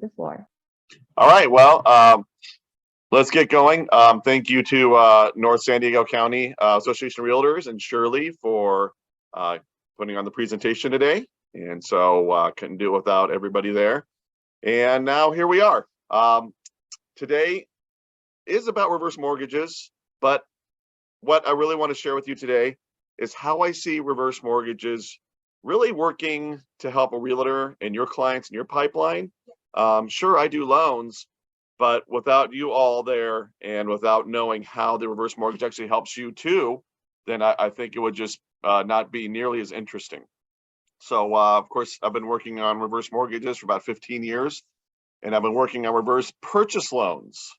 the floor. All right, well, let's get going. Thank you to North San Diego County Association of Realtors and Shirley for putting on the presentation today. And so couldn't do it without everybody there. And now here we are. Today is about reverse mortgages, but what I really want to share with you today is how I see reverse mortgages really working to help a realtor and your clients in your pipeline. Sure, I do loans, but without you all there and without knowing how the reverse mortgage actually helps you too, then I think it would just not be nearly as interesting. So, of course, I've been working on reverse mortgages for about 15 years, and I've been working on reverse purchase loans.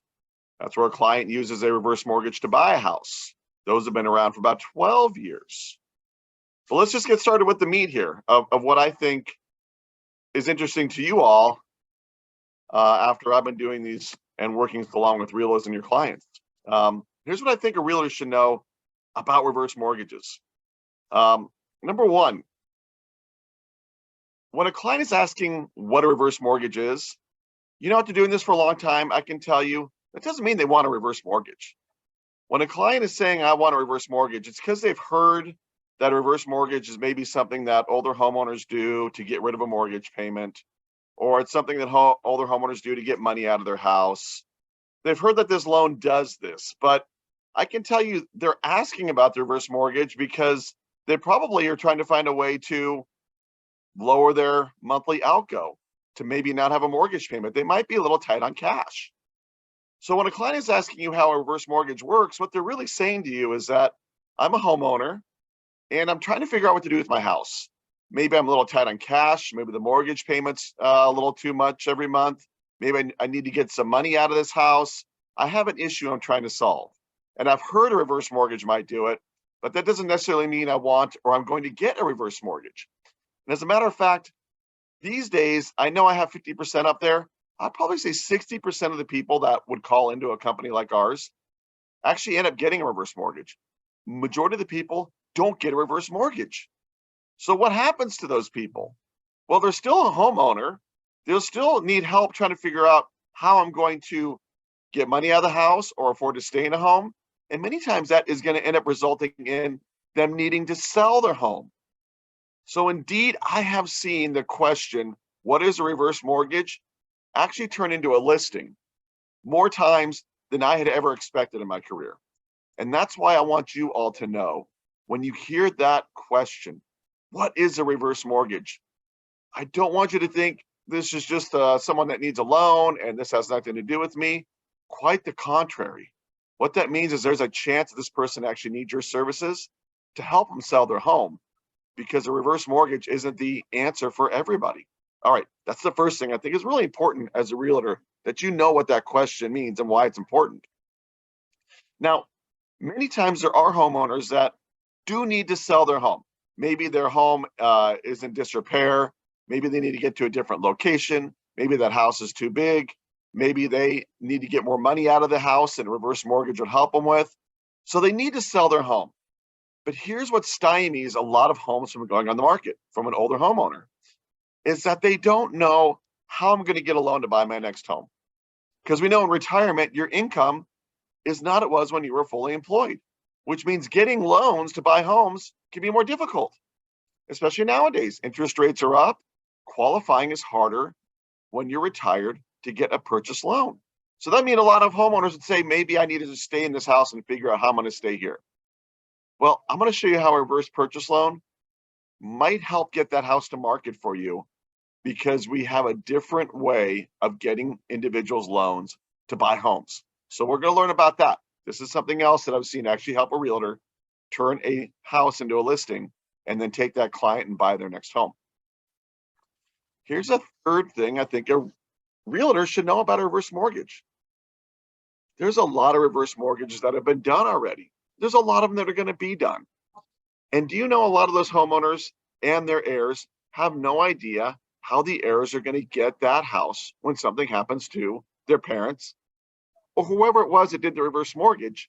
That's where a client uses a reverse mortgage to buy a house. Those have been around for about 12 years. But let's just get started with the meat here of what I think is interesting to you all after I've been doing these and working along with realtors and your clients. Here's what I think a realtor should know about reverse mortgages. Number one, when a client is asking what a reverse mortgage is, after doing this for a long time, I can tell you that doesn't mean they want a reverse mortgage. When a client is saying, I want a reverse mortgage, it's because they've heard that a reverse mortgage is maybe something that older homeowners do to get rid of a mortgage payment, or it's something that older homeowners do to get money out of their house. They've heard that this loan does this, but I can tell you they're asking about the reverse mortgage because they probably are trying to find a way to lower their monthly outgo, to maybe not have a mortgage payment. They might be a little tight on cash. So when a client is asking you how a reverse mortgage works, what they're really saying to you is that I'm a homeowner and I'm trying to figure out what to do with my house. Maybe I'm a little tight on cash. Maybe the mortgage payment's a little too much every month. Maybe I need to get some money out of this house. I have an issue I'm trying to solve. And I've heard a reverse mortgage might do it, but that doesn't necessarily mean I want or I'm going to get a reverse mortgage. And as a matter of fact, these days, I know I have 50% up there. I'd probably say 60% of the people that would call into a company like ours actually end up getting a reverse mortgage. Majority of the people don't get a reverse mortgage. So what happens to those people? Well, they're still a homeowner. They'll still need help trying to figure out how I'm going to get money out of the house or afford to stay in a home. And many times that is going to end up resulting in them needing to sell their home. So indeed, I have seen the question, what is a reverse mortgage, actually turn into a listing more times than I had ever expected in my career. And that's why I want you all to know, when you hear that question, what is a reverse mortgage? I don't want you to think this is just someone that needs a loan and this has nothing to do with me. Quite the contrary. What that means is there's a chance that this person actually needs your services to help them sell their home, because a reverse mortgage isn't the answer for everybody. All right, that's the first thing I think is really important as a realtor, that you know what that question means and why it's important. Now, many times there are homeowners that do need to sell their home. Maybe their home is in disrepair. Maybe they need to get to a different location. Maybe that house is too big. Maybe they need to get more money out of the house and a reverse mortgage would help them with. So they need to sell their home. But here's what stymies a lot of homes from going on the market from an older homeowner, is that they don't know how I'm going to get a loan to buy my next home. Because we know in retirement, your income is not what it was when you were fully employed, which means getting loans to buy homes can be more difficult, especially nowadays. Interest rates are up. Qualifying is harder when you're retired to get a purchase loan. So that means a lot of homeowners would say, maybe I need to stay in this house and figure out how I'm going to stay here. Well, I'm going to show you how a reverse purchase loan might help get that house to market for you, because we have a different way of getting individuals loans to buy homes. So we're going to learn about that. This is something else that I've seen actually help a realtor turn a house into a listing and then take that client and buy their next home. Here's a third thing I think a realtor should know about a reverse mortgage. There's a lot of reverse mortgages that have been done already. There's a lot of them that are going to be done. And do you know a lot of those homeowners and their heirs have no idea how the heirs are going to get that house when something happens to their parents or whoever it was that did the reverse mortgage?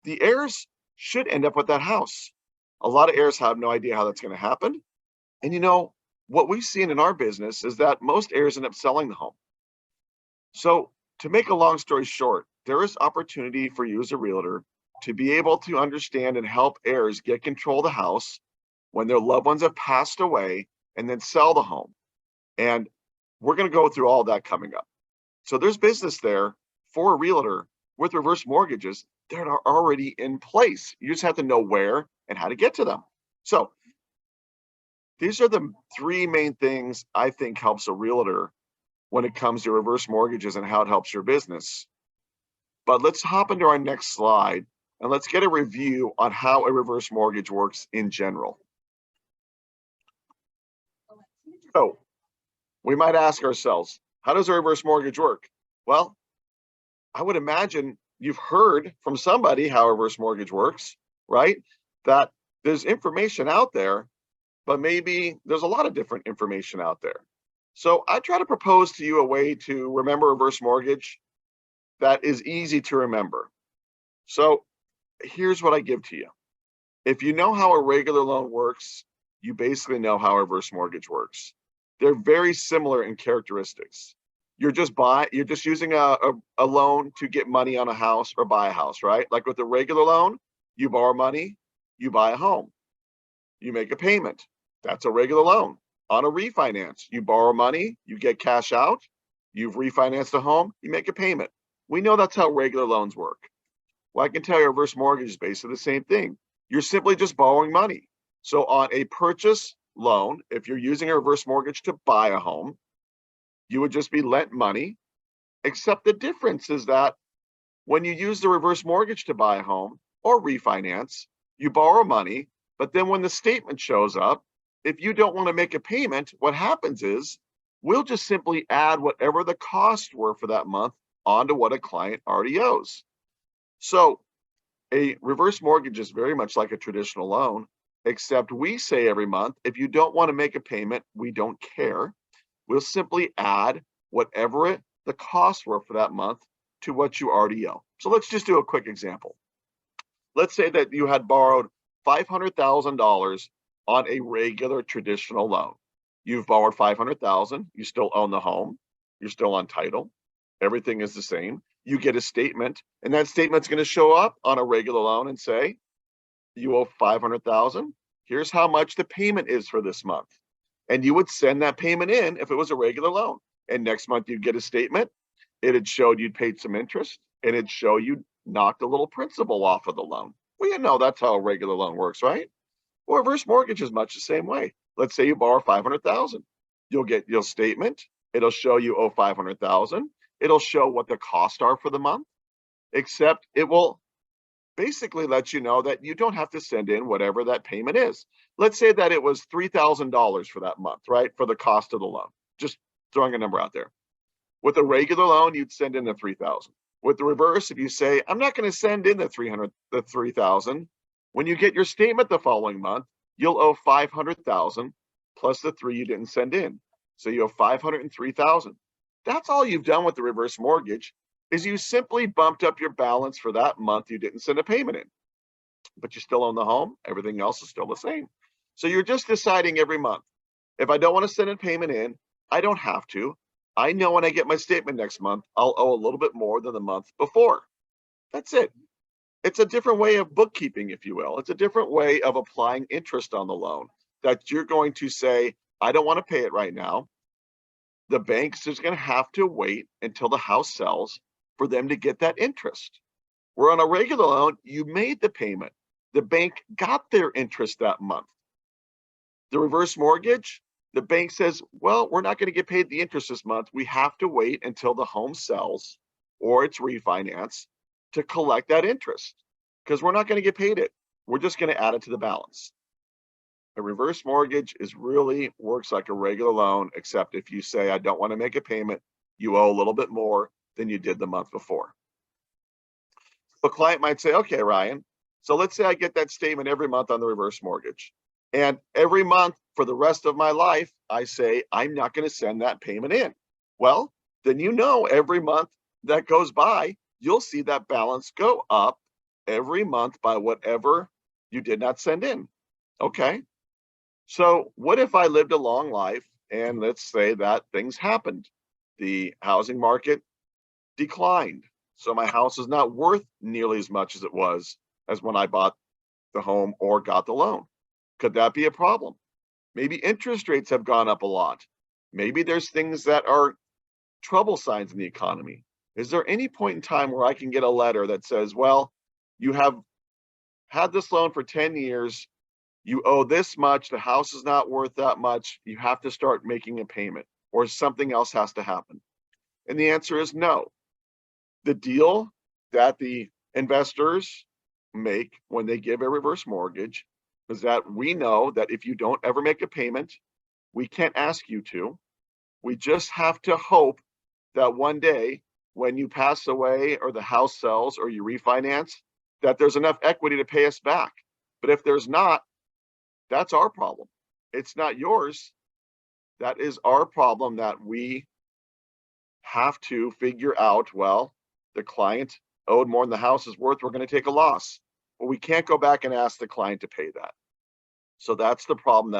The heirs should end up with that house. A lot of heirs have no idea how that's going to happen. And what we've seen in our business is that most heirs end up selling the home. So to make a long story short, there is opportunity for you as a realtor to be able to understand and help heirs get control of the house when their loved ones have passed away and then sell the home. And we're going to go through all that coming up. So there's business there for a realtor with reverse mortgages that are already in place. You just have to know where and how to get to them. So these are the three main things I think helps a realtor when it comes to reverse mortgages and how it helps your business. But let's hop into our next slide and let's get a review on how a reverse mortgage works in general. So we might ask ourselves, how does a reverse mortgage work? Well, I would imagine you've heard from somebody how a reverse mortgage works, right? That there's information out there, but maybe there's a lot of different information out there. So I try to propose to you a way to remember reverse mortgage that is easy to remember. So here's what I give to you. If you know how a regular loan works, you basically know how a reverse mortgage works. They're very similar in characteristics. You're just using a loan to get money on a house or buy a house, right? Like with a regular loan, you borrow money, you buy a home, you make a payment. That's a regular loan. On a refinance, you borrow money, you get cash out, you've refinanced a home, you make a payment. We know that's how regular loans work. Well, I can tell you a reverse mortgage is basically the same thing. You're simply just borrowing money. So on a purchase loan, if you're using a reverse mortgage to buy a home, you would just be lent money, except the difference is that when you use the reverse mortgage to buy a home or refinance, you borrow money, but then when the statement shows up, if you don't want to make a payment, what happens is we'll just simply add whatever the costs were for that month onto what a client already owes. So a reverse mortgage is very much like a traditional loan, except we say every month, if you don't want to make a payment, we don't care. We'll simply add whatever the costs were for that month to what you already owe. So let's just do a quick example. Let's say that you had borrowed $500,000 on a regular traditional loan. You've borrowed $500,000, you still own the home, you're still on title, everything is the same. You get a statement, and that statement's going to show up on a regular loan and say, you owe $500,000. Here's how much the payment is for this month. And you would send that payment in if it was a regular loan. And next month you'd get a statement. It showed you'd paid some interest, and it'd show you knocked a little principal off of the loan. Well, you know that's how a regular loan works, right? Well, reverse mortgage is much the same way. Let's say you borrow $500,000. You'll get your statement. It'll show you owe $500,000. It'll show what the costs are for the month, except it will basically let you know that you don't have to send in whatever that payment is. Let's say that it was $3,000 for that month, right? For the cost of the loan. Just throwing a number out there. With a regular loan, you'd send in the $3,000. With the reverse, if you say, I'm not going to send in the $3,000, when you get your statement the following month, you'll owe $500,000 plus the $3,000 you didn't send in. So you owe $503,000. That's all you've done with the reverse mortgage is you simply bumped up your balance for that month you didn't send a payment in. But you still own the home, everything else is still the same. So you're just deciding every month, if I don't want to send a payment in, I don't have to. I know when I get my statement next month, I'll owe a little bit more than the month before. That's it. It's a different way of bookkeeping, if you will. It's a different way of applying interest on the loan that you're going to say, I don't want to pay it right now. The bank's just going to have to wait until the house sells for them to get that interest. Where on a regular loan, you made the payment. The bank got their interest that month. The reverse mortgage, the bank says, well, we're not going to get paid the interest this month. We have to wait until the home sells or it's refinanced to collect that interest because we're not going to get paid it. We're just going to add it to the balance. A reverse mortgage really works like a regular loan, except if you say, I don't want to make a payment, you owe a little bit more than you did the month before. The client might say, okay, Ryan, so let's say I get that statement every month on the reverse mortgage. And every month for the rest of my life, I say, I'm not going to send that payment in. Well, then you know every month that goes by, you'll see that balance go up every month by whatever you did not send in. Okay. So what if I lived a long life and let's say that things happened? The housing market declined. So my house is not worth nearly as much as it was as when I bought the home or got the loan. Could that be a problem? Maybe interest rates have gone up a lot. Maybe there's things that are trouble signs in the economy. Is there any point in time where I can get a letter that says, well, you have had this loan for 10 years, you owe this much, the house is not worth that much, you have to start making a payment, or something else has to happen? And the answer is no. The deal that the investors make when they give a reverse mortgage is that we know that if you don't ever make a payment, we can't ask you to. We just have to hope that one day when you pass away or the house sells or you refinance, that there's enough equity to pay us back. But if there's not, that's our problem. It's not yours. That is our problem that we have to figure out. Well, the client owed more than the house is worth, we're going to take a loss. But we can't go back and ask the client to pay that. So that's the problem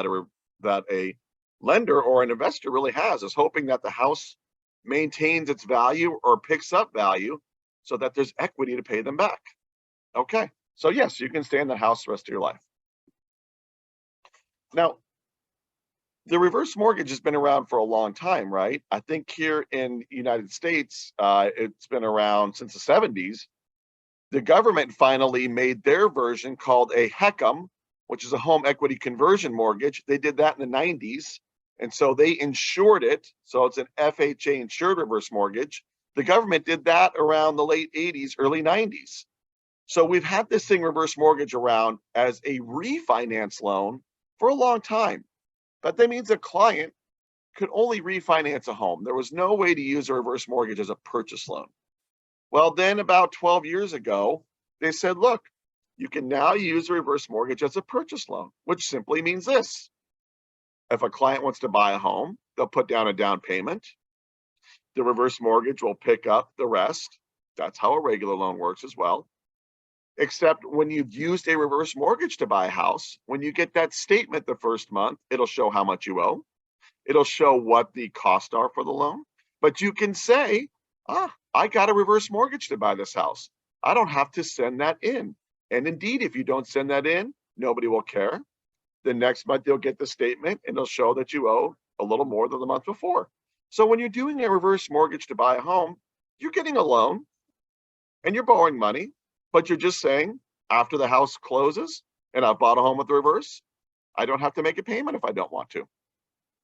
that a lender or an investor really has, is hoping that the house maintains its value or picks up value so that there's equity to pay them back. Okay, so yes, you can stay in the house the rest of your life. Now, the reverse mortgage has been around for a long time, right? I think here in the United States, it's been around since the 70s. The government finally made their version called a HECM, which is a home equity conversion mortgage. They did that in the 90s. And so they insured it. So it's an FHA insured reverse mortgage. The government did that around the late 80s, early 90s. So we've had this thing, reverse mortgage, around as a refinance loan for a long time. But that means a client could only refinance a home. There was no way to use a reverse mortgage as a purchase loan. Well, then about 12 years ago, they said, look, you can now use a reverse mortgage as a purchase loan, which simply means this. If a client wants to buy a home, they'll put down a down payment. The reverse mortgage will pick up the rest. That's how a regular loan works as well. Except when you've used a reverse mortgage to buy a house, when you get that statement the first month, it'll show how much you owe. It'll show what the costs are for the loan. But you can say, I got a reverse mortgage to buy this house. I don't have to send that in. And indeed, if you don't send that in, nobody will care. The next month, you'll get the statement and it'll show that you owe a little more than the month before. So when you're doing a reverse mortgage to buy a home, you're getting a loan and you're borrowing money, but you're just saying, after the house closes and I've bought a home with the reverse, I don't have to make a payment if I don't want to.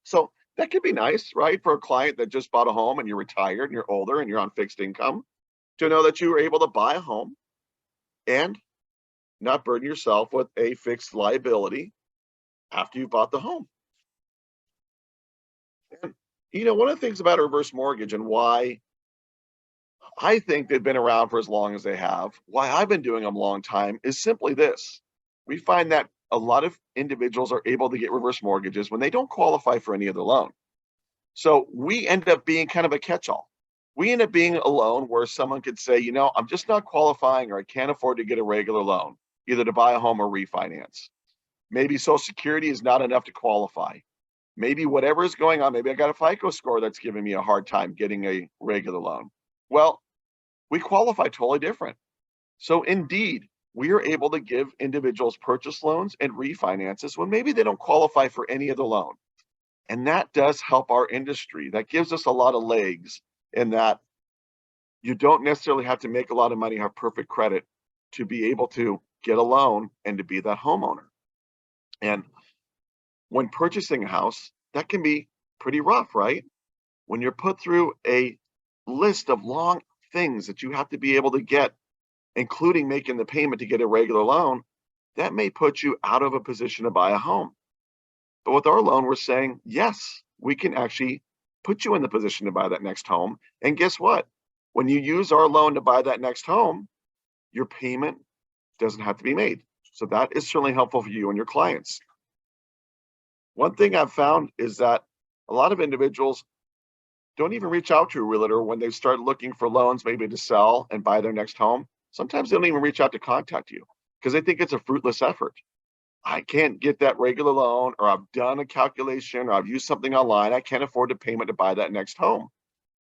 So that could be nice, right? For a client that just bought a home and you're retired and you're older and you're on fixed income, to know that you were able to buy a home and not burden yourself with a fixed liability after you bought the home. And, one of the things about a reverse mortgage and why I think they've been around for as long as they have, why I've been doing them a long time, is simply this. We find that a lot of individuals are able to get reverse mortgages when they don't qualify for any other loan. So we end up being kind of a catch-all. We end up being a loan where someone could say, I'm just not qualifying, or I can't afford to get a regular loan, either to buy a home or refinance. Maybe Social Security is not enough to qualify. Maybe whatever is going on, maybe I got a FICO score that's giving me a hard time getting a regular loan. Well, we qualify totally different. So indeed, we are able to give individuals purchase loans and refinances when maybe they don't qualify for any other loan. And that does help our industry. That gives us a lot of legs, in that you don't necessarily have to make a lot of money, have perfect credit to be able to get a loan and to be that homeowner. And when purchasing a house, that can be pretty rough, right? When you're put through a list of long things that you have to be able to get, including making the payment to get a regular loan, that may put you out of a position to buy a home. But with our loan, we're saying, yes, we can actually put you in the position to buy that next home. And guess what? When you use our loan to buy that next home, your payment doesn't have to be made. So that is certainly helpful for you and your clients. One thing I've found is that a lot of individuals don't even reach out to a realtor when they start looking for loans, maybe to sell and buy their next home. Sometimes they don't even reach out to contact you because they think it's a fruitless effort. I can't get that regular loan, or I've done a calculation, or I've used something online. I can't afford the payment to buy that next home.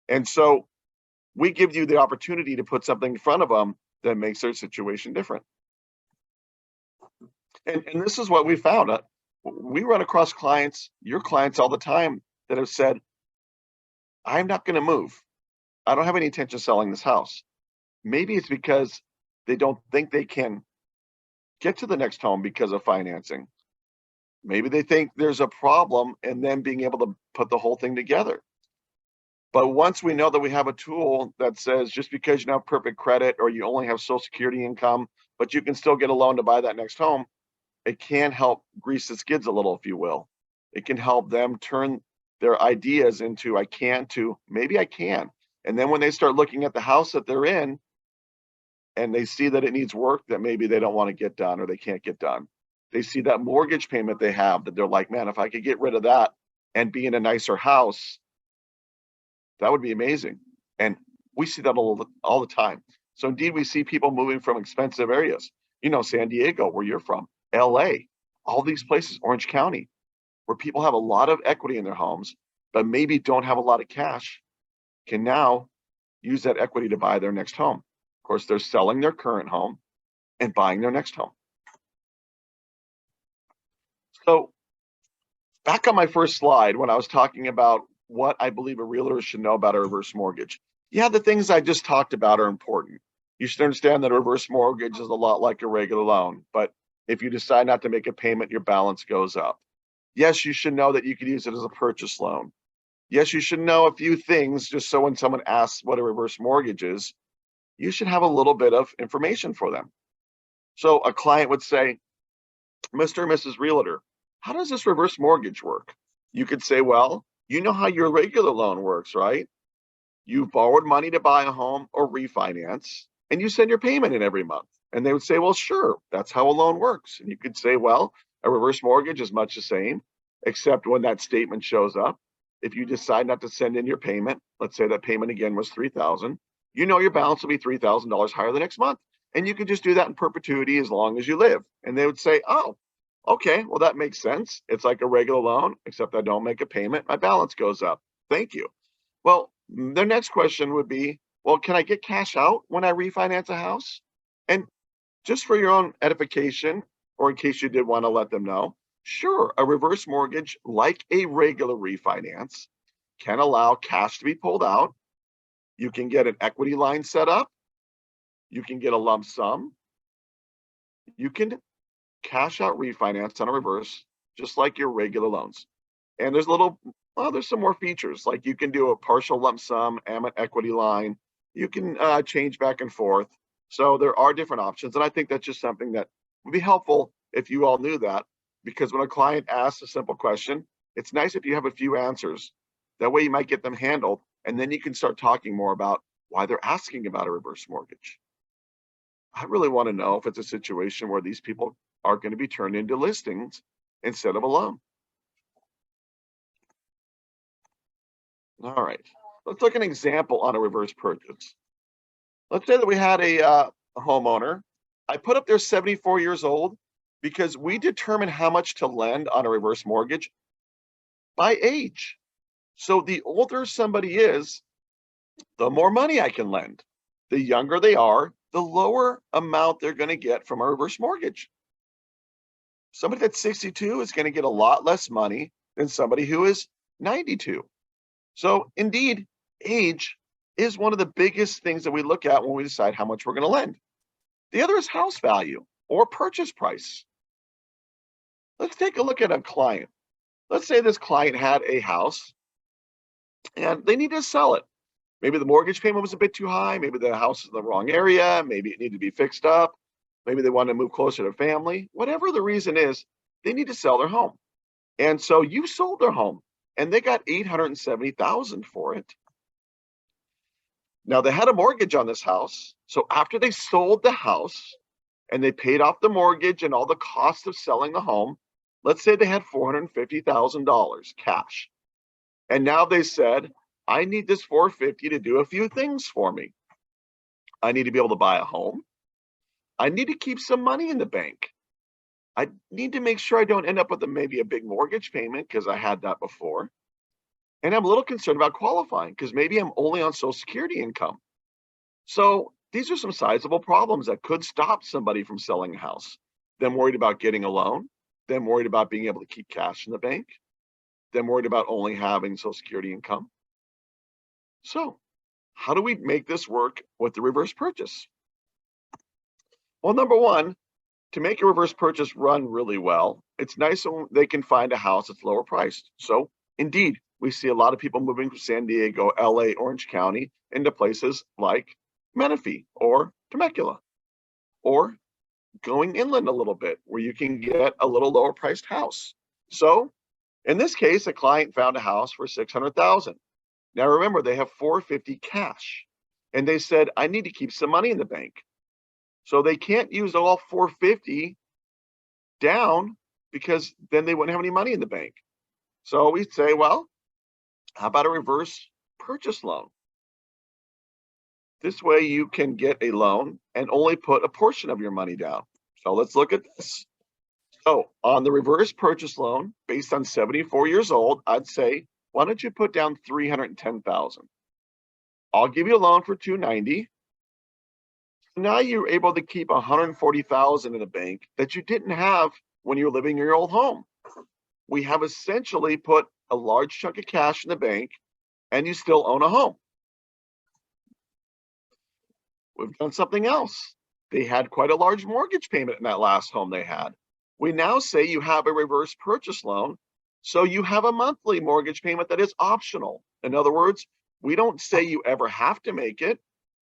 And so we give you the opportunity to put something in front of them that makes their situation different. And this is what we found. We run across clients, your clients all the time, that have said, I'm not going to move. I don't have any intention of selling this house. Maybe it's because they don't think they can get to the next home because of financing. Maybe they think there's a problem in them being able to put the whole thing together. But once we know that we have a tool that says just because you don't have perfect credit or you only have Social Security income, but you can still get a loan to buy that next home, it can help grease the skids a little, if you will. It can help them turn their ideas into I can to maybe I can. And then when they start looking at the house that they're in and they see that it needs work that maybe they don't want to get done or they can't get done, they see that mortgage payment they have that they're like, man, if I could get rid of that and be in a nicer house, that would be amazing. And we see that all the time. So indeed, we see people moving from expensive areas, San Diego, where you're from, LA, all these places, Orange County, where people have a lot of equity in their homes, but maybe don't have a lot of cash, can now use that equity to buy their next home. Of course, they're selling their current home and buying their next home. So back on my first slide, when I was talking about what I believe a realtor should know about a reverse mortgage, yeah, the things I just talked about are important. You should understand that a reverse mortgage is a lot like a regular loan, but if you decide not to make a payment, your balance goes up. Yes, you should know that you could use it as a purchase loan. Yes, you should know a few things just so when someone asks what a reverse mortgage is, you should have a little bit of information for them. So a client would say, Mr. and Mrs. Realtor, how does this reverse mortgage work? You could say, well, you know how your regular loan works, right? You've borrowed money to buy a home or refinance, and you send your payment in every month. And they would say, well, sure, that's how a loan works. And you could say, well, a reverse mortgage is much the same, except when that statement shows up. If you decide not to send in your payment, let's say that payment again was $3,000, your balance will be $3,000 higher the next month. And you can just do that in perpetuity as long as you live. And they would say, oh, okay, well, that makes sense. It's like a regular loan, except I don't make a payment. My balance goes up. Thank you. Well, their next question would be, well, can I get cash out when I refinance a house? And just for your own edification, or in case you did want to let them know, sure, a reverse mortgage, like a regular refinance, can allow cash to be pulled out. You can get an equity line set up. You can get a lump sum. You can cash out refinance on a reverse, just like your regular loans. And there's some more features, like you can do a partial lump sum and an equity line. You can change back and forth. So there are different options. And I think that's just something that would be helpful if you all knew that, because when a client asks a simple question, it's nice if you have a few answers. That way you might get them handled, and then you can start talking more about why they're asking about a reverse mortgage. I really want to know if it's a situation where these people are going to be turned into listings instead of a loan. All right, let's look at an example on a reverse purchase. Let's say that we had a homeowner. I put up there 74 years old because we determine how much to lend on a reverse mortgage by age. So the older somebody is, the more money I can lend. The younger they are, the lower amount they're going to get from a reverse mortgage. Somebody that's 62 is going to get a lot less money than somebody who is 92. So indeed, age is one of the biggest things that we look at when we decide how much we're going to lend. The other is house value or purchase price. Let's take a look at a client. Let's say this client had a house and they need to sell it. Maybe the mortgage payment was a bit too high. Maybe the house is in the wrong area. Maybe it needed to be fixed up. Maybe they want to move closer to family. Whatever the reason is, they need to sell their home. And so you sold their home and they got $870,000 for it. Now they had a mortgage on this house. So after they sold the house and they paid off the mortgage and all the costs of selling the home, let's say they had $450,000 cash. And now they said, I need this $450,000 to do a few things for me. I need to be able to buy a home. I need to keep some money in the bank. I need to make sure I don't end up with maybe a big mortgage payment because I had that before. And I'm a little concerned about qualifying because maybe I'm only on Social Security income. So these are some sizable problems that could stop somebody from selling a house. Them worried about getting a loan, them worried about being able to keep cash in the bank, them worried about only having Social Security income. So how do we make this work with the reverse purchase? Well, number one, to make a reverse purchase run really well, it's nice when they can find a house that's lower priced. So indeed, we see a lot of people moving from San Diego, LA, Orange County into places like Menifee or Temecula, or going inland a little bit where you can get a little lower priced house. So in this case, a client found a house for 600,000. Now remember, they have 450 cash, and they said, I need to keep some money in the bank. So they can't use all 450 down because then they wouldn't have any money in the bank. So we say, well, how about a reverse purchase loan? This way you can get a loan and only put a portion of your money down. So let's look at this. So on the reverse purchase loan, based on 74 years old, I'd say, why don't you put down 310,000? I'll give you a loan for 290. Now you're able to keep 140,000 in the bank that you didn't have when you were living in your old home. We have essentially put a large chunk of cash in the bank and you still own a home. We've done something else. They had quite a large mortgage payment in that last home they had. We now say you have a reverse purchase loan, so you have a monthly mortgage payment that is optional. In other words, we don't say you ever have to make it.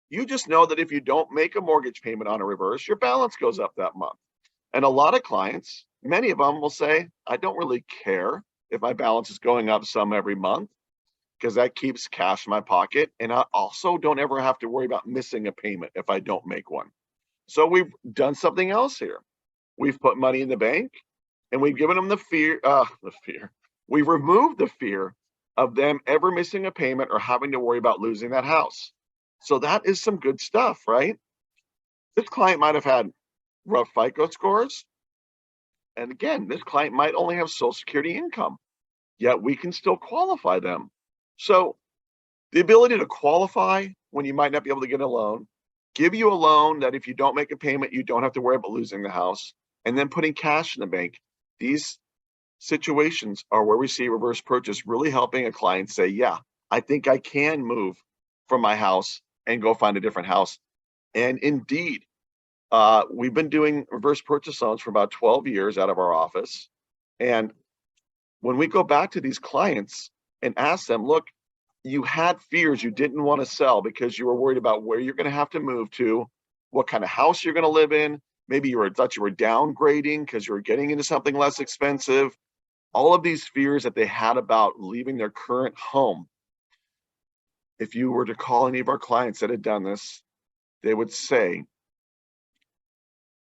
You just know that if you don't make a mortgage payment on a reverse, your balance goes up that month. And a lot of clients, many of them will say, I don't really care if my balance is going up some every month because that keeps cash in my pocket. And I also don't ever have to worry about missing a payment if I don't make one. So we've done something else here. We've put money in the bank and we've given them the fear. We've removed the fear of them ever missing a payment or having to worry about losing that house. So that is some good stuff, right? This client might have had rough FICO scores. And again, this client might only have Social Security income, yet we can still qualify them. So the ability to qualify when you might not be able to get a loan, give you a loan that if you don't make a payment, you don't have to worry about losing the house, and then putting cash in the bank. These situations are where we see reverse purchase really helping a client say, yeah, I think I can move from my house and go find a different house. And indeed, we've been doing reverse purchase loans for about 12 years out of our office. And when we go back to these clients and ask them, look, you had fears you didn't want to sell because you were worried about where you're going to have to move to, what kind of house you're going to live in. Maybe you thought you were downgrading because you were getting into something less expensive. All of these fears that they had about leaving their current home. If you were to call any of our clients that had done this, they would say,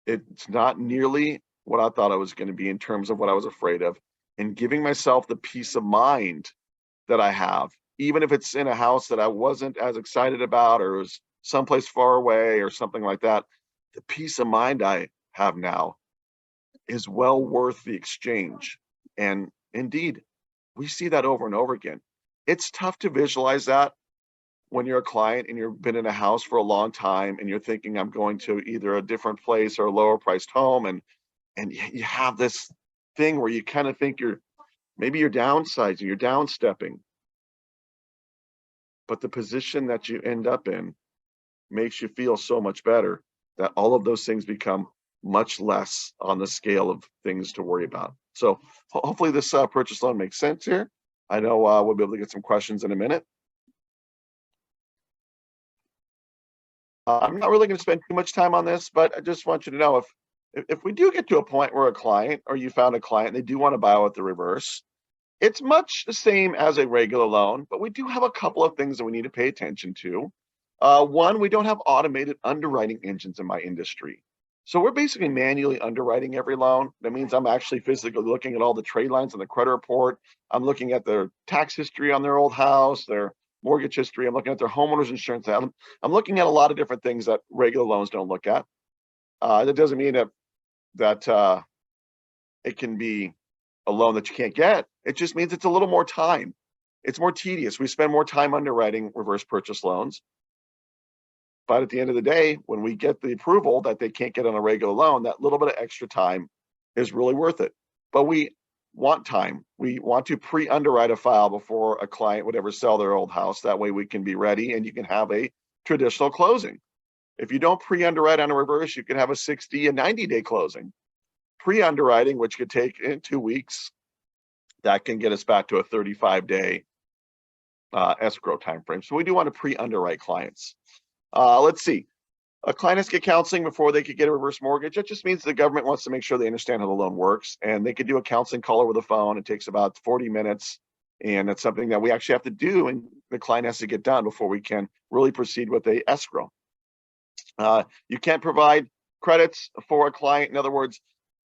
it's not nearly what I thought it was going to be in terms of what I was afraid of. And giving myself the peace of mind that I have, even if it's in a house that I wasn't as excited about or was someplace far away or something like that, the peace of mind I have now is well worth the exchange. And indeed, we see that over and over again. It's tough to visualize that when you're a client and you've been in a house for a long time and you're thinking I'm going to either a different place or a lower priced home, and you have this thing where you kind of think maybe you're downsizing, you're downstepping. But the position that you end up in makes you feel so much better that all of those things become much less on the scale of things to worry about. So hopefully this purchase loan makes sense here. I know we'll be able to get some questions in a minute. I'm not really going to spend too much time on this, but I just want you to know if we do get to a point where a client or you found a client, they do want to buy with the reverse, it's much the same as a regular loan, but we do have a couple of things that we need to pay attention to. One, we don't have automated underwriting engines in my industry. So we're basically manually underwriting every loan. That means I'm actually physically looking at all the trade lines on the credit report. I'm looking at their tax history on their old house, their mortgage history. I'm looking at their homeowner's insurance. I'm looking at a lot of different things that regular loans don't look at. That doesn't mean that it can be a loan that you can't get. It just means it's a little more time. It's more tedious. We spend more time underwriting reverse purchase loans. But at the end of the day, when we get the approval that they can't get on a regular loan, that little bit of extra time is really worth it. But we want time. We want to pre-underwrite a file before a client would ever sell their old house. That way we can be ready and you can have a traditional closing. If you don't pre-underwrite on a reverse, you can have a 60 and 90-day closing. Pre-underwriting, which could take 2 weeks, that can get us back to a 35-day escrow timeframe. So we do want to pre-underwrite clients. Let's see. A client has to get counseling before they could get a reverse mortgage. That just means the government wants to make sure they understand how the loan works, and they could do a counseling call over the phone. It takes about 40 minutes, and that's something that we actually have to do, and the client has to get done before we can really proceed with a escrow. You can't provide credits for a client. In other words,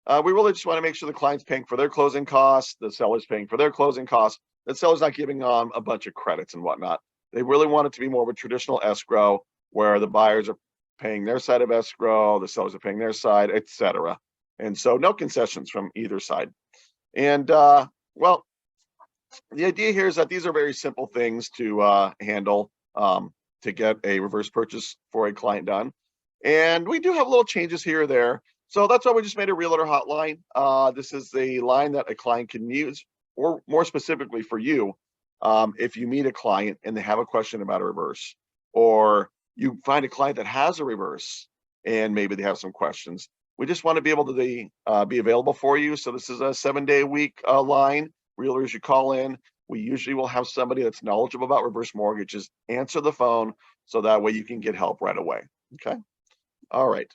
we really just want to make sure the client's paying for their closing costs, the seller's paying for their closing costs, the seller's not giving them a bunch of credits and whatnot. They really want it to be more of a traditional escrow where the buyers are paying their side of escrow, the sellers are paying their side, etc. And so no concessions from either side. And well, the idea here is that these are very simple things to handle to get a reverse purchase for a client done. And we do have little changes here or there. So that's why we just made a realtor hotline. This is the line that a client can use, or more specifically for you, if you meet a client and they have a question about a reverse, or you find a client that has a reverse and maybe they have some questions. We just want to be able to be available for you. So this is a 7-day-a-week line. Realtors, you call in. We usually will have somebody that's knowledgeable about reverse mortgages answer the phone, so that way you can get help right away. Okay. All right.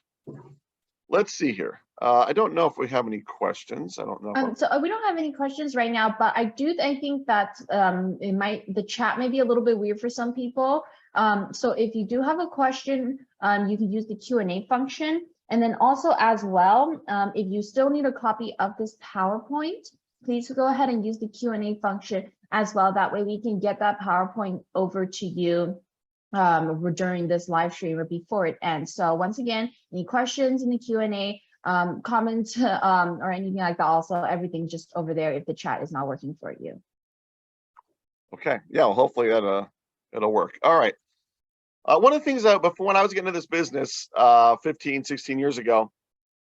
Let's see here. I don't know if we have any questions. I don't know. So we don't have any questions right now, but I think that the chat may be a little bit weird for some people. So if you do have a question, you can use the Q&A function. And then also as well, if you still need a copy of this PowerPoint, please go ahead and use the Q&A function as well. That way we can get that PowerPoint over to you during this live stream or before it ends. So once again, any questions in the Q&A, comments or anything like that, also everything just over there if the chat is not working for you. Okay, yeah, well, hopefully it'll work. All right. One of the things that before, when I was getting into this business 15, 16 years ago,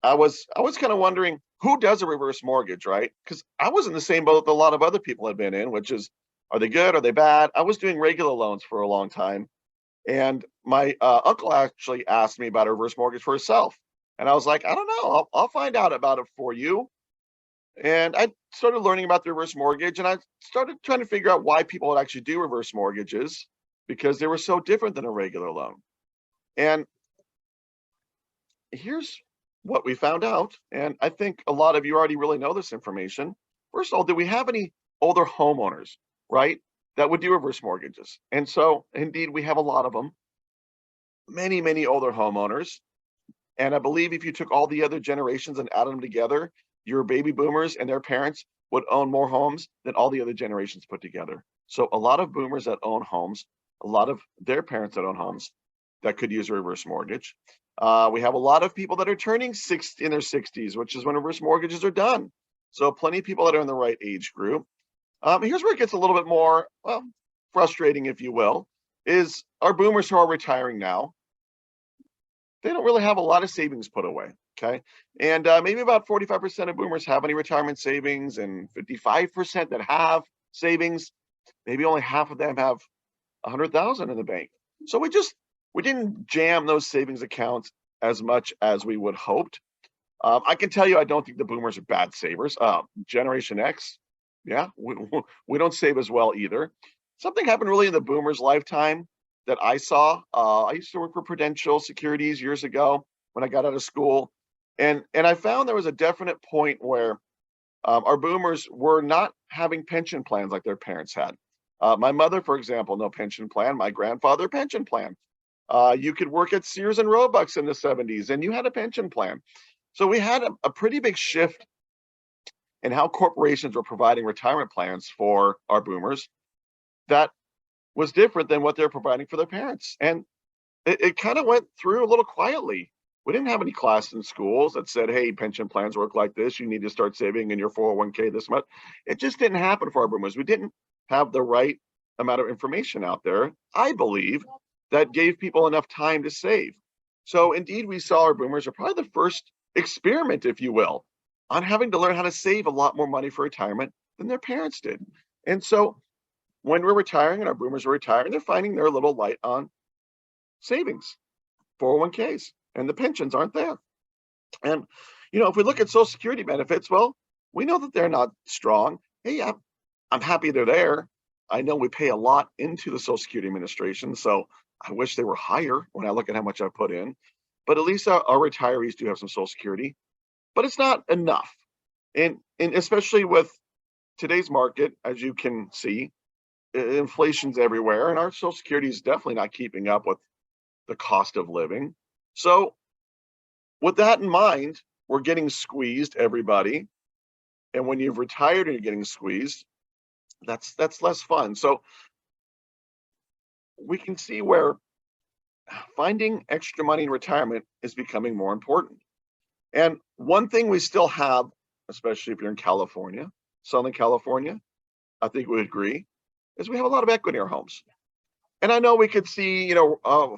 I was kind of wondering who does a reverse mortgage, right? Because I was in the same boat that a lot of other people had been in, which is, are they good? Are they bad? I was doing regular loans for a long time. And my uncle actually asked me about a reverse mortgage for himself. And I was like, I don't know, I'll find out about it for you. And I started learning about the reverse mortgage, and I started trying to figure out why people would actually do reverse mortgages, because they were so different than a regular loan. And here's what we found out. And I think a lot of you already really know this information. First of all, do we have any older homeowners, right, that would do reverse mortgages? And so indeed, we have a lot of them, many, many older homeowners. And I believe if you took all the other generations and added them together, your baby boomers and their parents would own more homes than all the other generations put together. So a lot of boomers that own homes, a lot of their parents that own homes that could use a reverse mortgage. We have a lot of people that are turning 60 in their 60s, which is when reverse mortgages are done. So plenty of people that are in the right age group. Here's where it gets a little bit more, well, frustrating, if you will, is our boomers who are retiring now. They don't really have a lot of savings put away, okay? And maybe about 45% of boomers have any retirement savings, and 55% that have savings, maybe only half of them have 100,000 in the bank. So we didn't jam those savings accounts as much as we would hoped. I can tell you, I don't think the boomers are bad savers. Generation X, yeah, we don't save as well either. Something happened really in the boomers' lifetime that I saw. I used to work for Prudential Securities years ago when I got out of school. And I found there was a definite point where our boomers were not having pension plans like their parents had. My mother, for example, no pension plan. My grandfather, pension plan. You could work at Sears and Roebuck in the 70s and you had a pension plan. So we had a pretty big shift in how corporations were providing retirement plans for our boomers that was different than what they're providing for their parents. And it kind of went through a little quietly. We didn't have any class in schools that said, hey, pension plans work like this. You need to start saving in your 401k this much. It just didn't happen for our boomers. We didn't have the right amount of information out there, I believe, that gave people enough time to save. So indeed, we saw our boomers are probably the first experiment, if you will, on having to learn how to save a lot more money for retirement than their parents did. And so when we're retiring and our boomers are retiring, they're finding they're a little light on savings, 401ks, and the pensions aren't there. And, if we look at Social Security benefits, well, we know that they're not strong. Hey, I'm happy they're there. I know we pay a lot into the Social Security Administration, so I wish they were higher when I look at how much I put in. But at least our retirees do have some Social Security, but it's not enough. And especially with today's market, as you can see, inflation's everywhere, and our Social Security is definitely not keeping up with the cost of living. So with that in mind, we're getting squeezed, everybody. And when you've retired and you're getting squeezed, that's less fun. So we can see where finding extra money in retirement is becoming more important. And one thing we still have, especially if you're in California, Southern California, I think we agree, is we have a lot of equity in our homes. And I know we could see,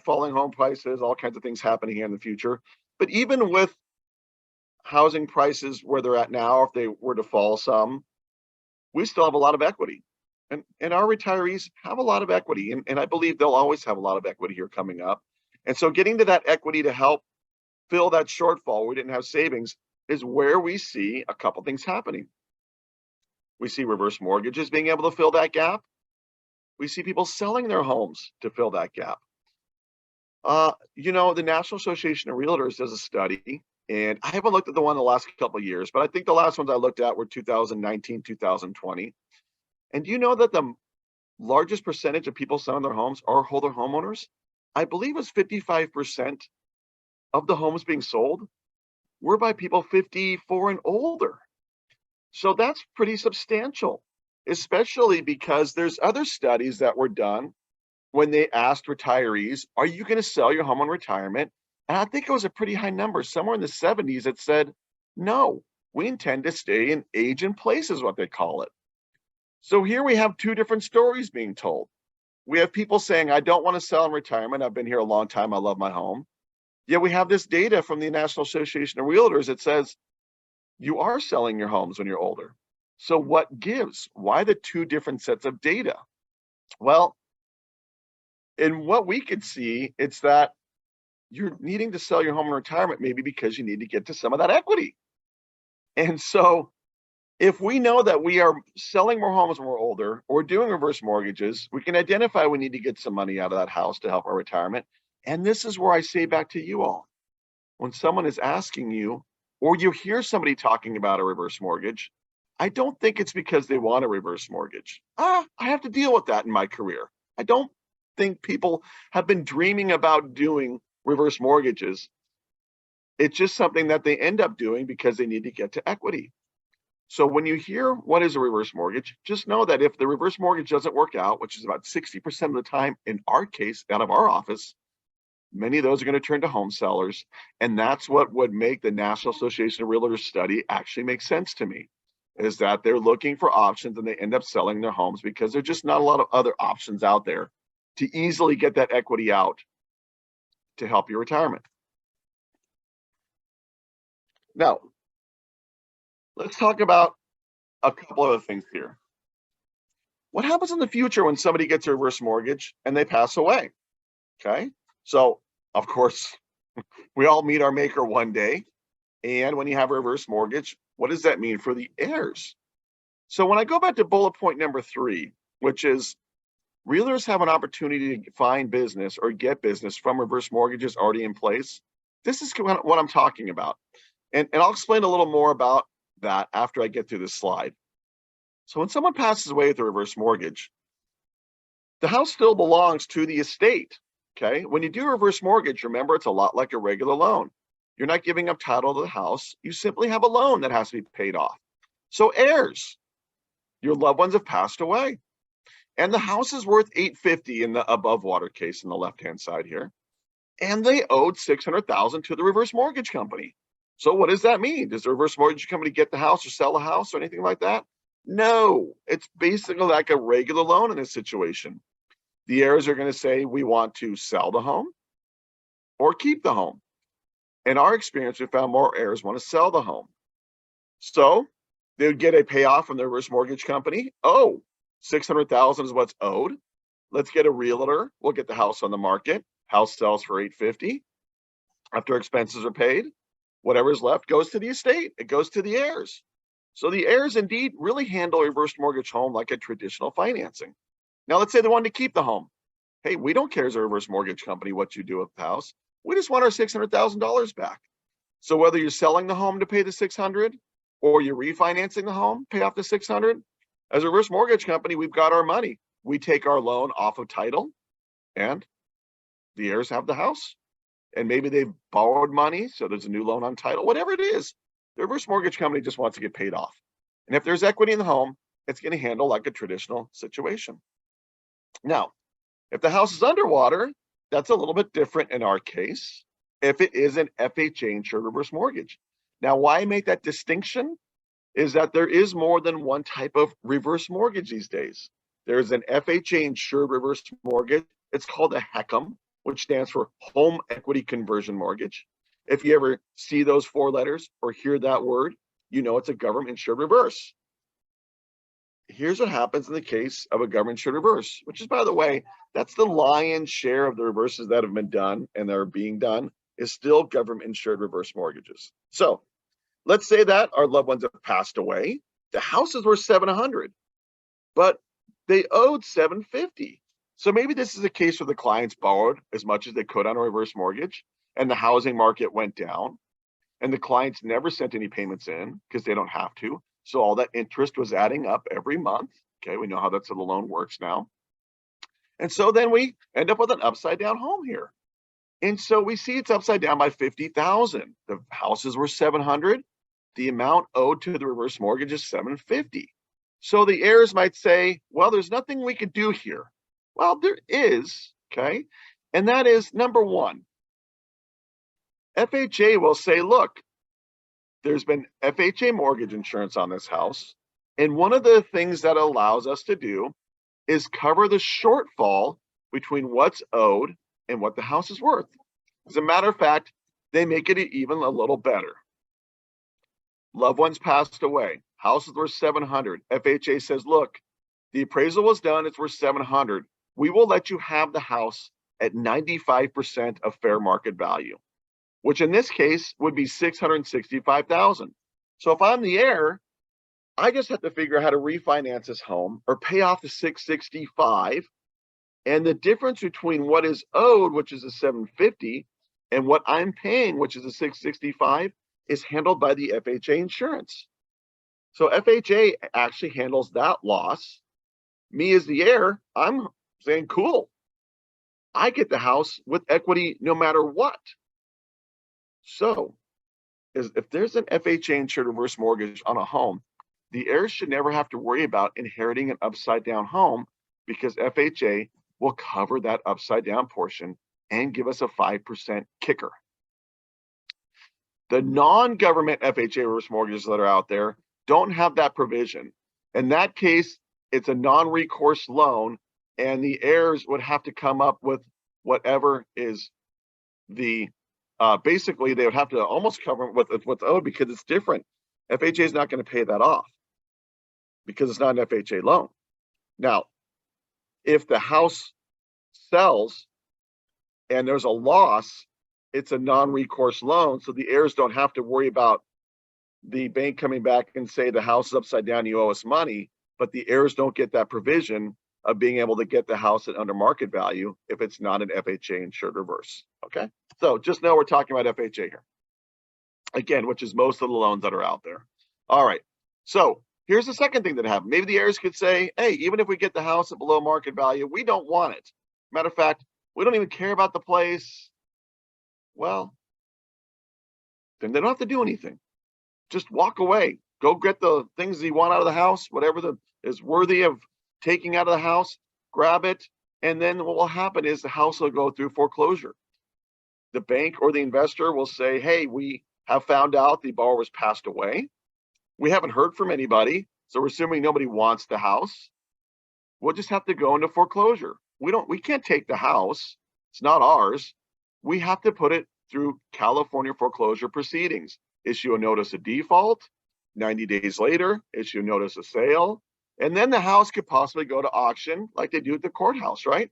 falling home prices, all kinds of things happening here in the future. But even with housing prices where they're at now, if they were to fall some, we still have a lot of equity. And our retirees have a lot of equity. And I believe they'll always have a lot of equity here coming up. And so getting to that equity to help fill that shortfall, we didn't have savings, is where we see a couple things happening. We see reverse mortgages being able to fill that gap. We see people selling their homes to fill that gap. The National Association of Realtors does a study, and I haven't looked at the one in the last couple of years, but I think the last ones I looked at were 2019, 2020. And do you know that the largest percentage of people selling their homes are older homeowners? I believe it's 55% of the homes being sold were by people 54 and older. So that's pretty substantial, especially because there's other studies that were done when they asked retirees, are you going to sell your home in retirement? And I think it was a pretty high number, somewhere in the 70s, that said, no, we intend to stay in age in place is what they call it. So here we have two different stories being told. We have people saying, I don't want to sell in retirement. I've been here a long time. I love my home. Yet we have this data from the National Association of Realtors that says you are selling your homes when you're older. So what gives? Why the two different sets of data? Well, in what we could see, it's that you're needing to sell your home in retirement, maybe because you need to get to some of that equity. And so if we know that we are selling more homes when we're older or doing reverse mortgages, we can identify we need to get some money out of that house to help our retirement. And this is where I say back to you all, when someone is asking you, or you hear somebody talking about a reverse mortgage, I don't think it's because they want a reverse mortgage. I have to deal with that in my career. I don't think people have been dreaming about doing reverse mortgages. It's just something that they end up doing because they need to get to equity. So when you hear what is a reverse mortgage, just know that if the reverse mortgage doesn't work out, which is about 60% of the time in our case, out of our office, many of those are going to turn to home sellers. And that's what would make the National Association of Realtors study actually make sense to me, is that they're looking for options and they end up selling their homes because there's just not a lot of other options out there to easily get that equity out to help your retirement. Now, let's talk about a couple other things here. What happens in the future when somebody gets a reverse mortgage and they pass away? Okay, so of course, we all meet our maker one day. And when you have a reverse mortgage, what does that mean for the heirs? So when I go back to bullet point number 3, which is realtors have an opportunity to find business or get business from reverse mortgages already in place, this is what I'm talking about. And I'll explain a little more about that after I get through this slide. So when someone passes away with a reverse mortgage, the house still belongs to the estate. Okay, when you do a reverse mortgage, remember, it's a lot like a regular loan. You're not giving up title to the house. You simply have a loan that has to be paid off. So heirs, your loved ones have passed away. And the house is worth $850 in the above water case in the left-hand side here. And they owed $600,000 to the reverse mortgage company. So what does that mean? Does the reverse mortgage company get the house or sell the house or anything like that? No, it's basically like a regular loan in this situation. The heirs are going to say, we want to sell the home or keep the home. In our experience, we found more heirs want to sell the home. So they would get a payoff from their reverse mortgage company. Oh, $600,000 is what's owed. Let's get a realtor. We'll get the house on the market. House sells for $850,000. After expenses are paid, whatever's left goes to the estate. It goes to the heirs. So the heirs indeed really handle a reverse mortgage home like a traditional financing. Now, let's say they wanted to keep the home. Hey, we don't care as a reverse mortgage company what you do with the house. We just want our $600,000 back. So whether you're selling the home to pay the $600,000 or you're refinancing the home, pay off the $600,000, as a reverse mortgage company, we've got our money. We take our loan off of title and the heirs have the house. And maybe they've borrowed money, so there's a new loan on title, whatever it is. The reverse mortgage company just wants to get paid off. And if there's equity in the home, it's going to handle like a traditional situation. Now, if the house is underwater, that's a little bit different in our case, if it is an FHA insured reverse mortgage. Now, why I make that distinction is that there is more than one type of reverse mortgage these days. There's an FHA insured reverse mortgage. It's called a HECM, which stands for Home Equity Conversion Mortgage. If you ever see those 4 letters or hear that word, you know it's a government insured reverse. Here's what happens in the case of a government insured reverse, which is, by the way, that's the lion's share of the reverses that have been done and that are being done is still government insured reverse mortgages. So let's say that our loved ones have passed away. The house is worth $700,000, but they owed $750,000. So maybe this is a case where the clients borrowed as much as they could on a reverse mortgage and the housing market went down and the clients never sent any payments in because they don't have to. So all that interest was adding up every month. Okay, we know how that's how the loan works now. And so then we end up with an upside down home here. And so we see it's upside down by $50,000. The houses were $700,000. The amount owed to the reverse mortgage is $750,000. So the heirs might say, well, there's nothing we could do here. Well, there is, okay? And that is number one. FHA will say, look, there's been FHA mortgage insurance on this house. And one of the things that allows us to do is cover the shortfall between what's owed and what the house is worth. As a matter of fact, they make it even a little better. Loved ones passed away. House is worth $700,000. FHA says, look, the appraisal was done. It's worth $700,000. We will let you have the house at 95% of fair market value, which in this case would be $665,000. So if I'm the heir, I just have to figure out how to refinance this home or pay off the $665,000. And the difference between what is owed, which is a $750,000, and what I'm paying, which is a $665,000, is handled by the FHA insurance. So FHA actually handles that loss. Me as the heir, I'm saying, cool, I get the house with equity no matter what. So if there's an FHA insured reverse mortgage on a home, the heirs should never have to worry about inheriting an upside down home because FHA will cover that upside down portion and give us a 5% kicker. The non-government FHA reverse mortgages that are out there don't have that provision. In that case, it's a non-recourse loan and the heirs would have to come up with whatever is the, basically they would have to almost cover what's owed because it's different. FHA is not going to pay that off because it's not an FHA loan. Now, if the house sells and there's a loss, it's a non-recourse loan, so the heirs don't have to worry about the bank coming back and say the house is upside down, you owe us money, but the heirs don't get that provision of being able to get the house at under market value if it's not an FHA insured reverse, okay? So just know we're talking about FHA here, again, which is most of the loans that are out there. All right, so here's the second thing that happened. Maybe the heirs could say, hey, even if we get the house at below market value, we don't want it. Matter of fact, we don't even care about the place. Well, then they don't have to do anything. Just walk away. Go get the things that you want out of the house, whatever is worthy of taking out of the house, grab it, and then what will happen is the house will go through foreclosure. The bank or the investor will say, hey, we have found out the borrower's passed away. We haven't heard from anybody, so we're assuming nobody wants the house. We'll just have to go into foreclosure. we can't take the house. It's not ours. We have to put it through California foreclosure proceedings, issue a notice of default, 90 days later, issue a notice of sale, and then the house could possibly go to auction like they do at the courthouse, right?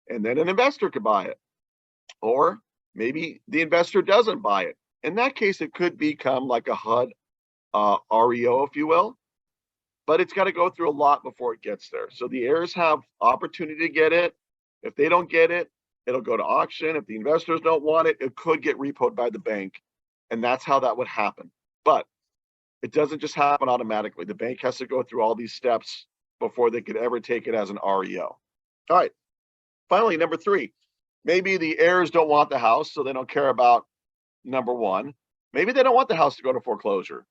And then an investor could buy it. Or maybe the investor doesn't buy it. In that case, it could become like a HUD REO, if you will, but it's got to go through a lot before it gets there. So the heirs have opportunity to get it. If they don't get it, it'll go to auction. If the investors don't want it, it could get repoed by the bank. And that's how that would happen. But it doesn't just happen automatically. The bank has to go through all these steps before they could ever take it as an REO. All right. Finally, number 3, maybe the heirs don't want the house, so they don't care about number 1. Maybe they don't want the house to go to foreclosure.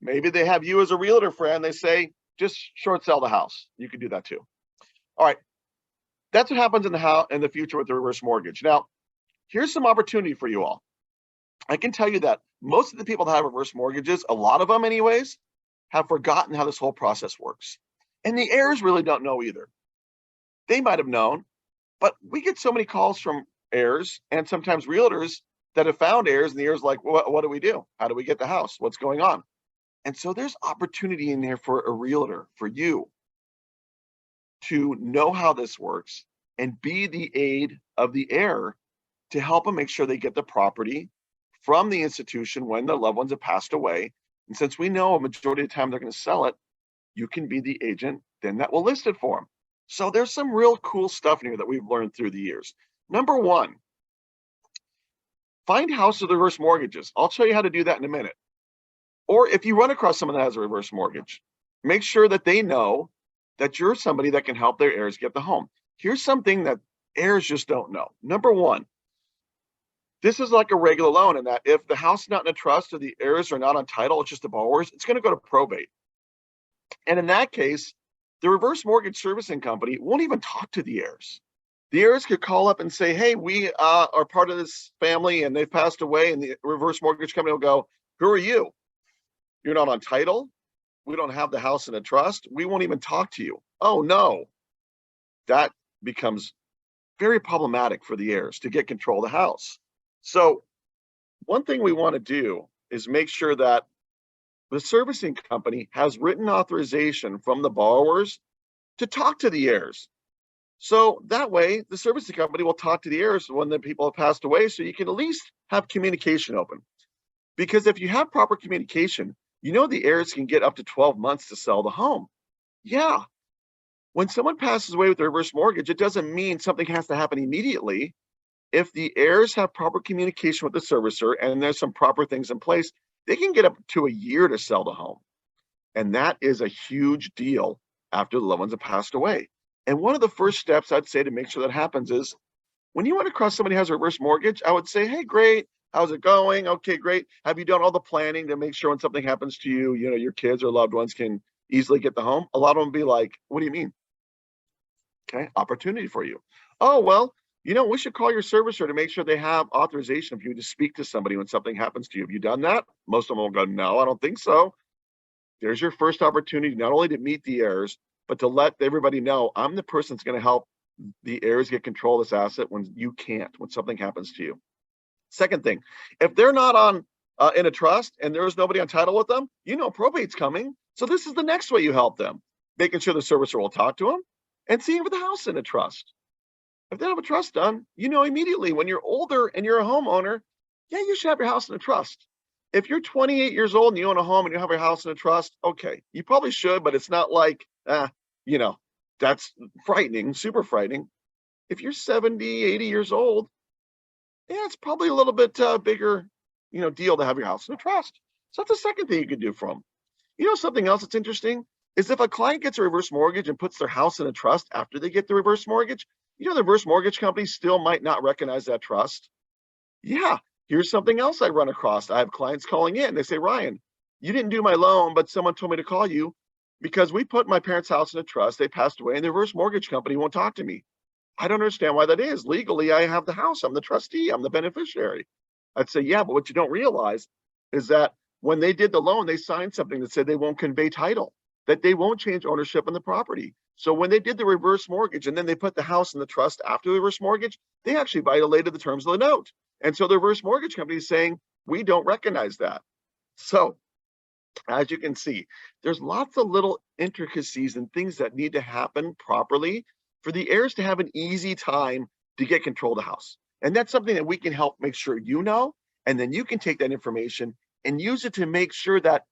Maybe they have you as a realtor friend. They say, just short sell the house. You can do that too. All right. That's what happens in the future with the reverse mortgage. Now, here's some opportunity for you all. I can tell you that most of the people that have reverse mortgages, a lot of them anyways, have forgotten how this whole process works. And the heirs really don't know either. They might have known, but we get so many calls from heirs and sometimes realtors that have found heirs, and the heirs like, what do we do? How do we get the house? What's going on? And so there's opportunity in there for a realtor, for you, to know how this works and be the aid of the heir to help them make sure they get the property from the institution when their loved ones have passed away. And since we know a majority of the time they're going to sell it, you can be the agent then that will list it for them. So there's some real cool stuff in here that we've learned through the years. Number 1, find houses with reverse mortgages. I'll show you how to do that in a minute. Or if you run across someone that has a reverse mortgage, make sure that they know that you're somebody that can help their heirs get the home. Here's something that heirs just don't know. Number 1, this is like a regular loan in that if the house is not in a trust or the heirs are not on title, it's just the borrowers, it's going to go to probate. And in that case, the reverse mortgage servicing company won't even talk to the heirs. The heirs could call up and say, hey, we are part of this family and they've passed away. And the reverse mortgage company will go, who are you? You're not on title. We don't have the house in a trust. We won't even talk to you. Oh, no. That becomes very problematic for the heirs to get control of the house. So one thing we want to do is make sure that the servicing company has written authorization from the borrowers to talk to the heirs. So that way, the servicing company will talk to the heirs when the people have passed away, so you can at least have communication open. Because if you have proper communication, you know the heirs can get up to 12 months to sell the home. Yeah. When someone passes away with a reverse mortgage, it doesn't mean something has to happen immediately. If the heirs have proper communication with the servicer and there's some proper things in place, they can get up to a year to sell the home. And that is a huge deal after the loved ones have passed away. And one of the first steps I'd say to make sure that happens is when you run across somebody who has a reverse mortgage, I would say, hey, great. How's it going? Okay, great. Have you done all the planning to make sure when something happens to you, you know, your kids or loved ones can easily get the home? A lot of them be like, what do you mean? Okay, opportunity for you. Oh, well, you know, we should call your servicer to make sure they have authorization for you to speak to somebody when something happens to you. Have you done that? Most of them will go, no, I don't think so. There's your first opportunity, not only to meet the heirs, but to let everybody know I'm the person that's going to help the heirs get control of this asset when you can't, when something happens to you. Second thing, if they're not on in a trust and there's nobody on title with them, you know probate's coming. So this is the next way you help them, making sure the servicer will talk to them and seeing if the house in a trust. If they don't have a trust done, you know immediately when you're older and you're a homeowner, yeah, you should have your house in a trust. If you're 28 years old and you own a home and you have your house in a trust, okay, you probably should, but it's not like, you know, that's frightening, super frightening. If you're 70, 80 years old, yeah, it's probably a little bit bigger, you know, deal to have your house in a trust. So that's the second thing you could do for them. You know, something else that's interesting is if a client gets a reverse mortgage and puts their house in a trust after they get the reverse mortgage, you know, the reverse mortgage company still might not recognize that trust. Yeah, here's something else I run across. I have clients calling in. They say, Ryan, you didn't do my loan, but someone told me to call you because we put my parents' house in a trust. They passed away and the reverse mortgage company won't talk to me. I don't understand why that is. Legally, I have the house. I'm the trustee. I'm the beneficiary. I'd say, yeah, but what you don't realize is that when they did the loan, they signed something that said they won't convey title, that they won't change ownership on the property. So when they did the reverse mortgage and then they put the house in the trust after the reverse mortgage, they actually violated the terms of the note. And so the reverse mortgage company is saying, we don't recognize that. So as you can see, there's lots of little intricacies and things that need to happen properly for the heirs to have an easy time to get control of the house. And that's something that we can help make sure you know, and then you can take that information and use it to make sure that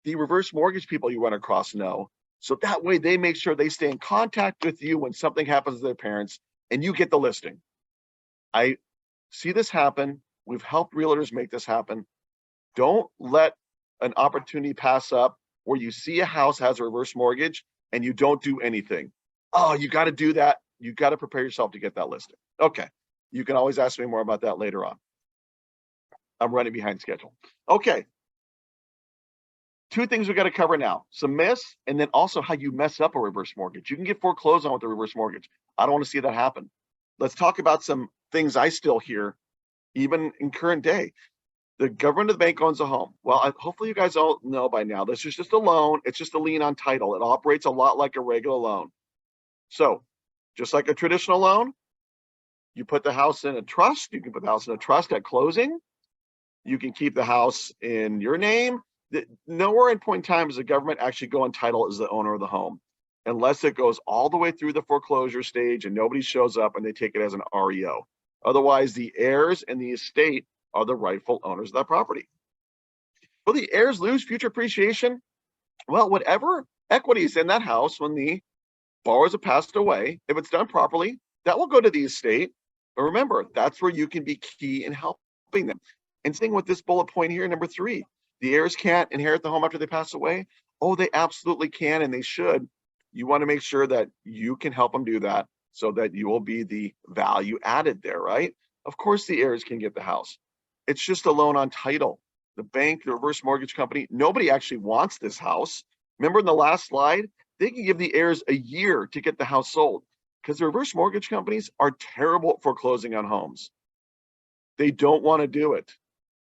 the reverse mortgage people you run across know. So that way they make sure they stay in contact with you when something happens to their parents and you get the listing. I see this happen. We've helped realtors make this happen. Don't let an opportunity pass up where you see a house has a reverse mortgage and you don't do anything. Oh, you got to do that. You got to prepare yourself to get that listing. Okay. You can always ask me more about that later on. I'm running behind schedule. Okay. Two things we got to cover now, some myths, and then also how you mess up a reverse mortgage. You can get foreclosed on with a reverse mortgage. I don't want to see that happen. Let's talk about some things I still hear, even in current day. The government of the bank owns a home. Well, hopefully you guys all know by now, this is just a loan. It's just a lien on title. It operates a lot like a regular loan. So just like a traditional loan, you put the house in a trust. You can put the house in a trust at closing. You can keep the house in your name. Nowhere in point in time does the government actually go on title as the owner of the home, unless it goes all the way through the foreclosure stage and nobody shows up and they take it as an REO. Otherwise, the heirs and the estate are the rightful owners of that property. Will the heirs lose future appreciation? Well, whatever equity is in that house when the borrowers have passed away, if it's done properly, that will go to the estate. But remember, that's where you can be key in helping them. And staying with this bullet point here, number 3, the heirs can't inherit the home after they pass away. Oh, they absolutely can, and they should. You want to make sure that you can help them do that so that you will be the value added there, right? Of course, the heirs can get the house. It's just a loan on title. The bank, the reverse mortgage company, nobody actually wants this house. Remember in the last slide, they can give the heirs a year to get the house sold because the reverse mortgage companies are terrible at foreclosing on homes. They don't want to do it.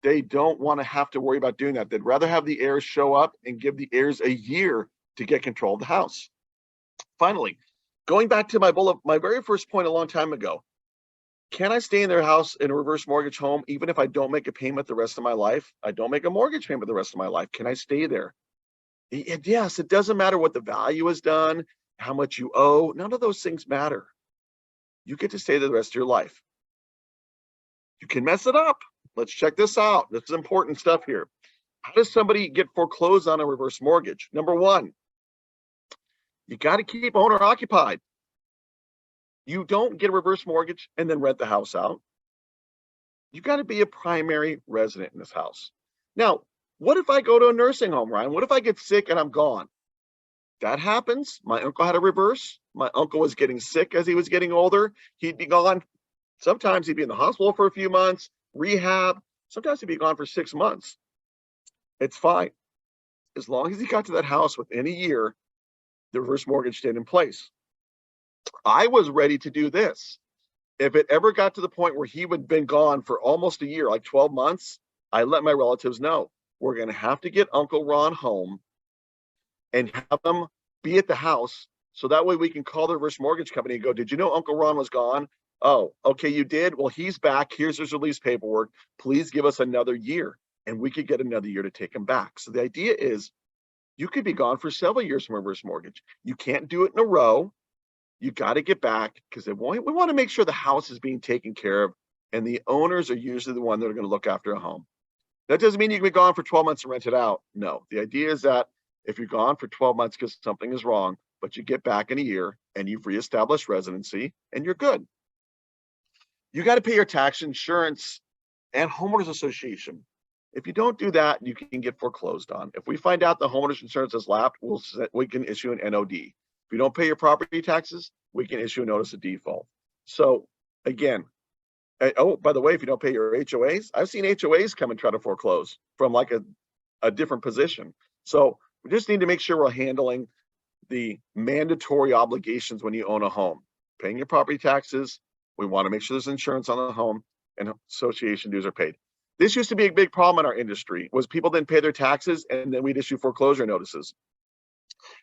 They don't want to have to worry about doing that. They'd rather have the heirs show up and give the heirs a year to get control of the house. Finally, going back to my very first point a long time ago, can I stay in their house in a reverse mortgage home even if I don't make a payment the rest of my life? I don't make a mortgage payment the rest of my life. Can I stay there? Yes, it doesn't matter what the value is done, how much you owe. None of those things matter. You get to stay there the rest of your life. You can mess it up. Let's check this out. This is important stuff here. How does somebody get foreclosed on a reverse mortgage? Number 1, you got to keep owner occupied. You don't get a reverse mortgage and then rent the house out. You got to be a primary resident in this house. Now, what if I go to a nursing home, Ryan? What if I get sick and I'm gone? That happens. My uncle had a reverse. My uncle was getting sick as he was getting older. He'd be gone. Sometimes he'd be in the hospital for a few months, rehab. Sometimes he'd be gone for 6 months. It's fine. As long as he got to that house within a year, the reverse mortgage stayed in place. I was ready to do this. If it ever got to the point where he would have been gone for almost a year, like 12 months, I let my relatives know, we're going to have to get Uncle Ron home and have them be at the house. So that way we can call the reverse mortgage company and go, did you know Uncle Ron was gone? Oh, okay, you did? Well, he's back. Here's his release paperwork. Please give us another year. And we could get another year to take him back. So the idea is you could be gone for several years from reverse mortgage. You can't do it in a row. You got to get back because we want to make sure the house is being taken care of. And the owners are usually the one that are going to look after a home. That doesn't mean you can be gone for 12 months and rent it out. No, the idea is that if you're gone for 12 months because something is wrong, but you get back in a year and you've reestablished residency and you're good. You got to pay your tax, insurance, and homeowners association. If you don't do that, you can get foreclosed on. If we find out the homeowners insurance has lapsed, we can issue an NOD. If you don't pay your property taxes, we can issue a notice of default. So again, oh, by the way, if you don't pay your HOAs, I've seen HOAs come and try to foreclose from like a different position. So we just need to make sure we're handling the mandatory obligations when you own a home. Paying your property taxes, we want to make sure there's insurance on the home, and association dues are paid. This used to be a big problem in our industry, was people didn't pay their taxes and then we'd issue foreclosure notices.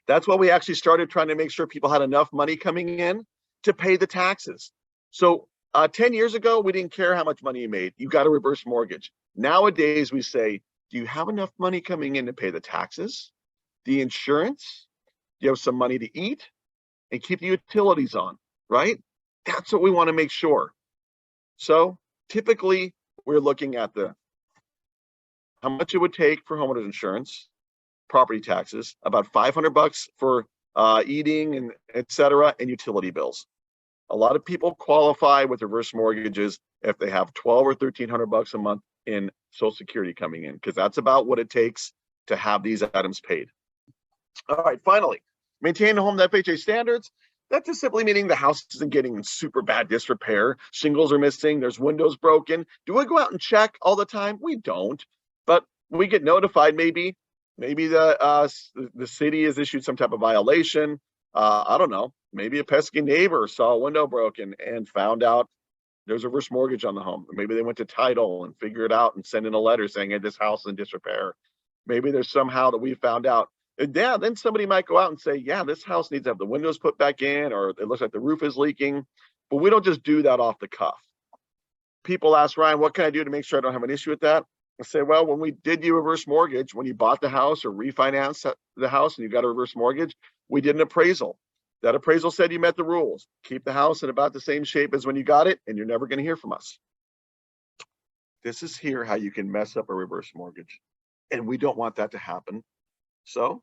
That's why we actually started trying to make sure people had enough money coming in to pay the taxes. So 10 years ago, we didn't care how much money you made. You got a reverse mortgage. Nowadays, we say, do you have enough money coming in to pay the taxes, the insurance? Do you have some money to eat and keep the utilities on, right? That's what we want to make sure. So typically, we're looking at how much it would take for homeowners insurance, property taxes, about $500 for eating and et cetera, and utility bills. A lot of people qualify with reverse mortgages if they have 12 or $1,300 a month in Social Security coming in, because that's about what it takes to have these items paid. All right, finally, maintain a home to FHA standards. That's just simply meaning the house isn't getting in super bad disrepair. Shingles are missing. There's windows broken. Do we go out and check all the time? We don't, but we get notified. Maybe the city has issued some type of violation. I don't know. Maybe a pesky neighbor saw a window broken and found out there's a reverse mortgage on the home. Maybe they went to title and figured it out and sent in a letter saying, hey, this house is in disrepair. Maybe there's somehow that we found out. Yeah, then somebody might go out and say, yeah, this house needs to have the windows put back in, or it looks like the roof is leaking. But we don't just do that off the cuff. People ask, Ryan, what can I do to make sure I don't have an issue with that? I say, well, when we did you reverse mortgage, when you bought the house or refinanced the house and you got a reverse mortgage, we did an appraisal. That appraisal said you met the rules. Keep the house in about the same shape as when you got it, and you're never going to hear from us. This is here how you can mess up a reverse mortgage. And we don't want that to happen. So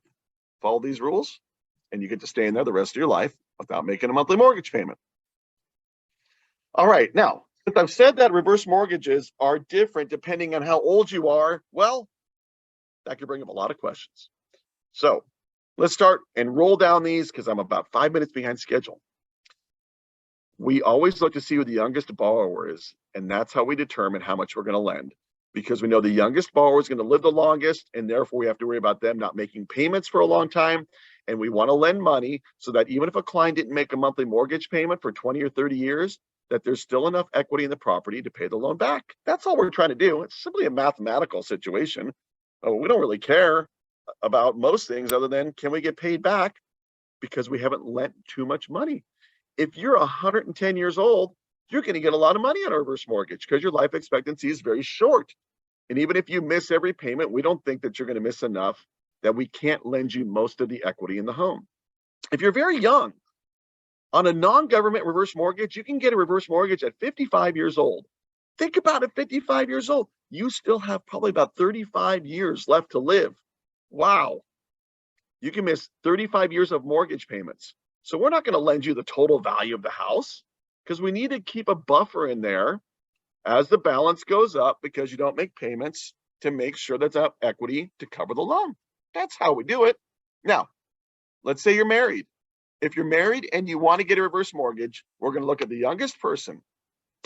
follow these rules, and you get to stay in there the rest of your life without making a monthly mortgage payment. All right, now, since I've said that reverse mortgages are different depending on how old you are, well, that could bring up a lot of questions. So let's start and roll down these because I'm about 5 minutes behind schedule. We always look to see who the youngest borrower is, and that's how we determine how much we're going to lend, because we know the youngest borrower is going to live the longest, and therefore we have to worry about them not making payments for a long time. And we want to lend money so that even if a client didn't make a monthly mortgage payment for 20 or 30 years, that there's still enough equity in the property to pay the loan back. That's all we're trying to do. It's simply a mathematical situation. We don't really care about most things other than, can we get paid back, because we haven't lent too much money. If you're 110 years old, you're going to get a lot of money on a reverse mortgage because your life expectancy is very short. And even if you miss every payment, we don't think that you're going to miss enough that we can't lend you most of the equity in the home. If you're very young, on a non-government reverse mortgage, you can get a reverse mortgage at 55 years old. Think about it, 55 years old. You still have probably about 35 years left to live. Wow. You can miss 35 years of mortgage payments. So we're not going to lend you the total value of the house because we need to keep a buffer in there as the balance goes up because you don't make payments to make sure that's enough equity to cover the loan. That's how we do it. Now, let's say you're married. If you're married and you want to get a reverse mortgage, we're going to look at the youngest person.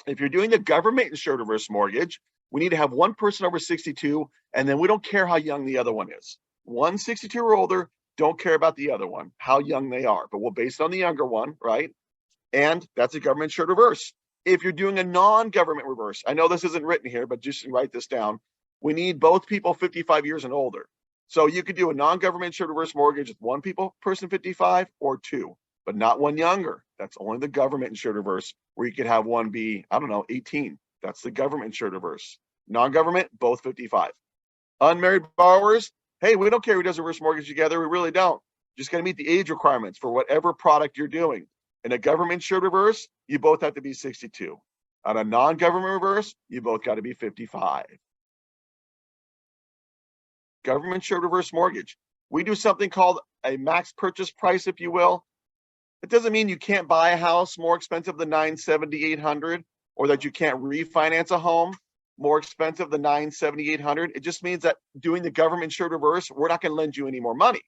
If you're doing the government insured reverse mortgage, we need to have one person over 62, and then we don't care how young the other one is. 162 or older, don't care about the other one, how young they are, but we'll base it on the younger one, right? And that's a government insured reverse. If you're doing a non-government reverse, I know this isn't written here, but just write this down. We need both people 55 years and older. So you could do a non-government insured reverse mortgage with one person 55 or two, but not one younger. That's only the government insured reverse, where you could have one be, 18. That's the government insured reverse. Non-government, both 55. Unmarried borrowers, hey, we don't care who does a reverse mortgage together. We really don't. Just got to meet the age requirements for whatever product you're doing. In a government insured reverse, you both have to be 62. On a non-government reverse, you both got to be 55. Government insured reverse mortgage. We do something called a max purchase price, if you will. It doesn't mean you can't buy a house more expensive than $970,000, $800,000, or that you can't refinance a home more expensive than $970,000, $800,000. It just means that doing the government insured reverse, we're not going to lend you any more money.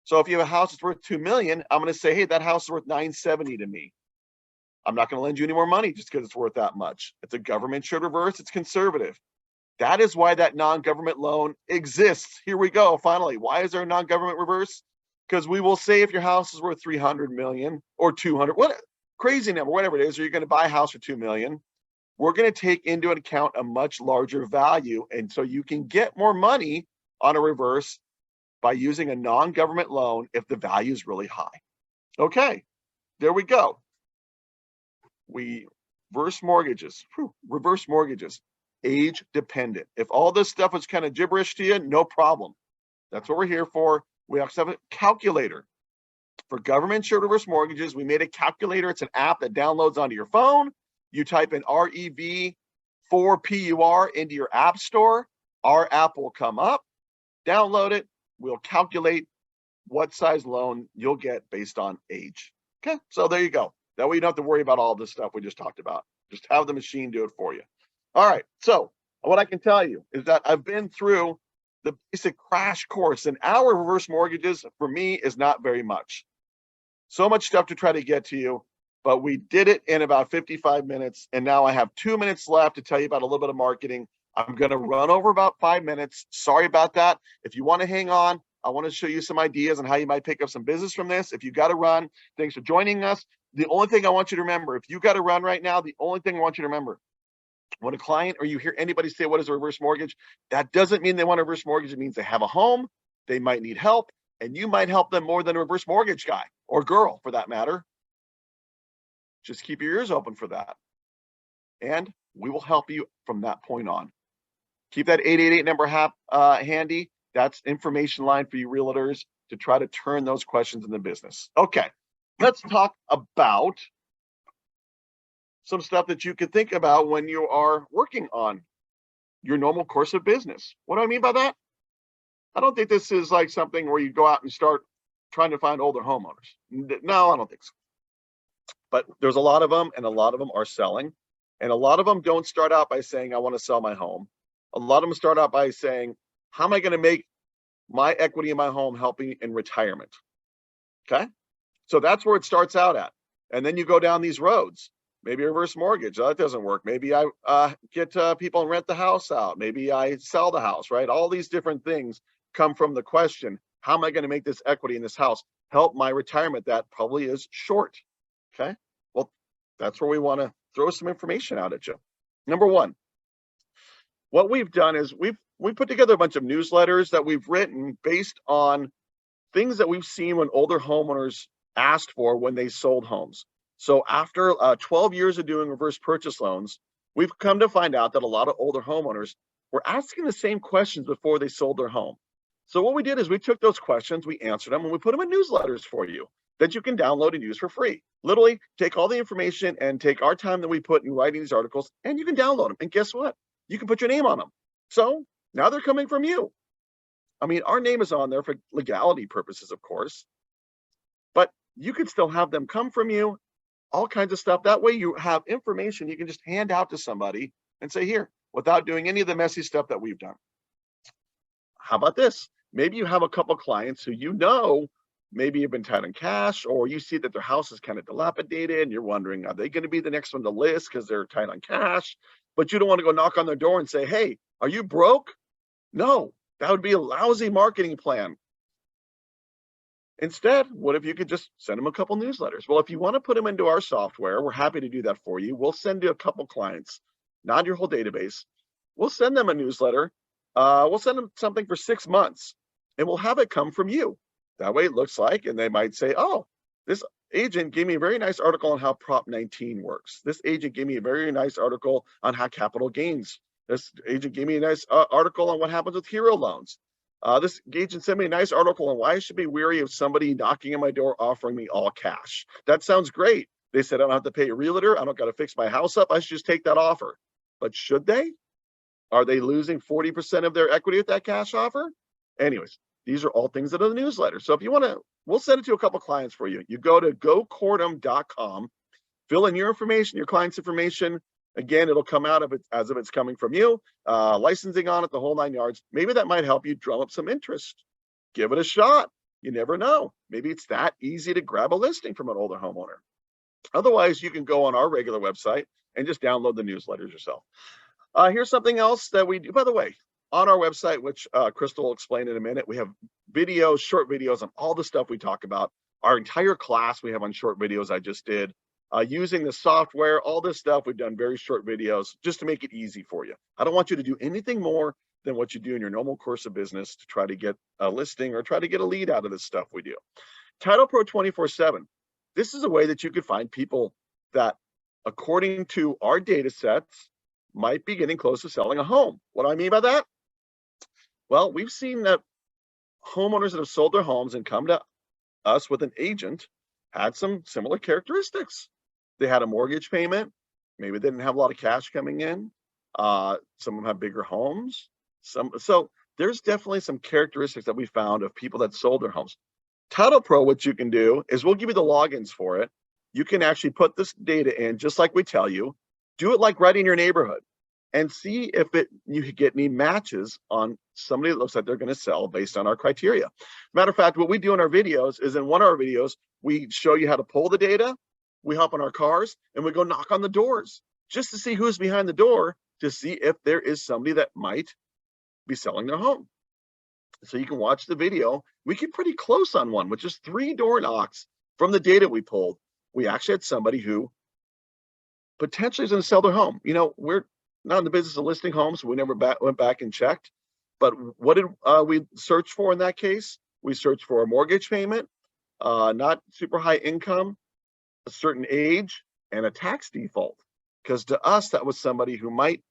So if you have a house that's worth $2 million, I'm going to say, hey, that house is worth $970,000 to me. I'm not going to lend you any more money just because it's worth that much. It's a government insured reverse. It's conservative. That is why that non-government loan exists. Here we go. Finally, why is there a non-government reverse? Because we will say if your house is worth 300 million or 200, what crazy number, whatever it is, or you're going to buy a house for 2 million, we're going to take into account a much larger value. And so you can get more money on a reverse by using a non-government loan if the value is really high. Okay, there we go. Reverse mortgages, age dependent. If all this stuff was kind of gibberish to you, no problem. That's what we're here for. We also have a calculator. For government insured reverse mortgages, we made a calculator. It's an app that downloads onto your phone. You type in REV4PUR into your app store. Our app will come up, download it. We'll calculate what size loan you'll get based on age. Okay, so there you go. That way you don't have to worry about all this stuff we just talked about. Just have the machine do it for you. All right, so what I can tell you is that I've been through the basic crash course. An hour of reverse mortgages for me is not very much. So much stuff to try to get to you, but we did it in about 55 minutes. And now I have 2 minutes left to tell you about a little bit of marketing. I'm going to run over about 5 minutes. Sorry about that. If you want to hang on, I want to show you some ideas on how you might pick up some business from this. If you got to run, thanks for joining us. The only thing I want you to remember, if you got to run right now, the only thing I want you to remember, when a client or you hear anybody say, what is a reverse mortgage? That doesn't mean they want a reverse mortgage. It means they have a home, they might need help, and you might help them more than a reverse mortgage guy or girl for that matter. Just keep your ears open for that. And we will help you from that point on. Keep that 888 number handy. That's information line for you realtors to try to turn those questions into business. Okay, let's talk about some stuff that you could think about when you are working on your normal course of business. What do I mean by that? I don't think this is like something where you go out and start trying to find older homeowners. No, I don't think so. But there's a lot of them, and a lot of them are selling. And a lot of them don't start out by saying, I want to sell my home. A lot of them start out by saying, how am I going to make my equity in my home help me in retirement? Okay, so that's where it starts out at. And then you go down these roads. Maybe a reverse mortgage, that doesn't work. Maybe I get people and rent the house out. Maybe I sell the house, right? All these different things come from the question, how am I going to make this equity in this house help my retirement that probably is short? Okay, well, that's where we want to throw some information out at you. Number one, what we've done is we've put together a bunch of newsletters that we've written based on things that we've seen when older homeowners asked for when they sold homes. So after 12 years of doing reverse purchase loans, we've come to find out that a lot of older homeowners were asking the same questions before they sold their home. So what we did is we took those questions, we answered them, and we put them in newsletters for you that you can download and use for free. Literally take all the information and take our time that we put in writing these articles, and you can download them. And guess what? You can put your name on them. So now they're coming from you. I mean, our name is on there for legality purposes, of course, but you could still have them come from you, all kinds of stuff. That way you have information you can just hand out to somebody and say, here, without doing any of the messy stuff that we've done. How about this? Maybe you have a couple clients who you know maybe you've been tight on cash, or you see that their house is kind of dilapidated and you're wondering, are they going to be the next one to list because they're tight on cash? But you don't want to go knock on their door and say, hey, are you broke? No, that would be a lousy marketing plan. Instead, what if you could just send them a couple newsletters? Well, if you want to put them into our software, we're happy to do that for you. We'll send you a couple clients, not your whole database. We'll send them a newsletter. We'll send them something for 6 months, and we'll have it come from you. That way it looks like, and they might say, oh, this agent gave me a very nice article on how Prop 19 works. This agent gave me a very nice article on how capital gains. This agent gave me a nice article on what happens with hero loans. This agent sent me a nice article on why I should be wary of somebody knocking on my door offering me all cash. That sounds great. They said I don't have to pay a realtor. I don't got to fix my house up. I should just take that offer. But should they? Are they losing 40% of their equity with that cash offer? Anyways, these are all things that are in the newsletter. So if you want to, we'll send it to a couple clients for you. You go to gocourtum.com, fill in your information, your client's information. Again, it'll come out of it as if it's coming from you, licensing on it, the whole 9 yards. Maybe that might help you drum up some interest. Give it a shot. You never know. Maybe it's that easy to grab a listing from an older homeowner. Otherwise, you can go on our regular website and just download the newsletters yourself. Here's something else that we do, by the way, on our website, which Crystal will explain in a minute. We have videos, short videos on all the stuff we talk about. Our entire class we have on short videos I just did. Using the software, all this stuff, we've done very short videos just to make it easy for you. I don't want you to do anything more than what you do in your normal course of business to try to get a listing or try to get a lead out of this stuff we do. Title Pro 24/7. This is a way that you could find people that, according to our data sets, might be getting close to selling a home. What do I mean by that? Well, we've seen that homeowners that have sold their homes and come to us with an agent had some similar characteristics. They had a mortgage payment. Maybe they didn't have a lot of cash coming in. Some of them have bigger homes. So there's definitely some characteristics that we found of people that sold their homes. Title Pro, what you can do is we'll give you the logins for it. You can actually put this data in just like we tell you. Do it like right in your neighborhood and see if you get any matches on somebody that looks like they're going to sell based on our criteria. Matter of fact, what we do in our videos is in one of our videos, we show you how to pull the data. We hop on our cars and we go knock on the doors just to see who's behind the door, to see if there is somebody that might be selling their home. So you can watch the video. We get pretty close on one, with just 3 door knocks from the data we pulled. We actually had somebody who potentially is going to sell their home. You know, we're not in the business of listing homes, so we never went back and checked. But what did we search for in that case? We searched for a mortgage payment, not super high income, a certain age, and a tax default. Because to us, that was somebody who might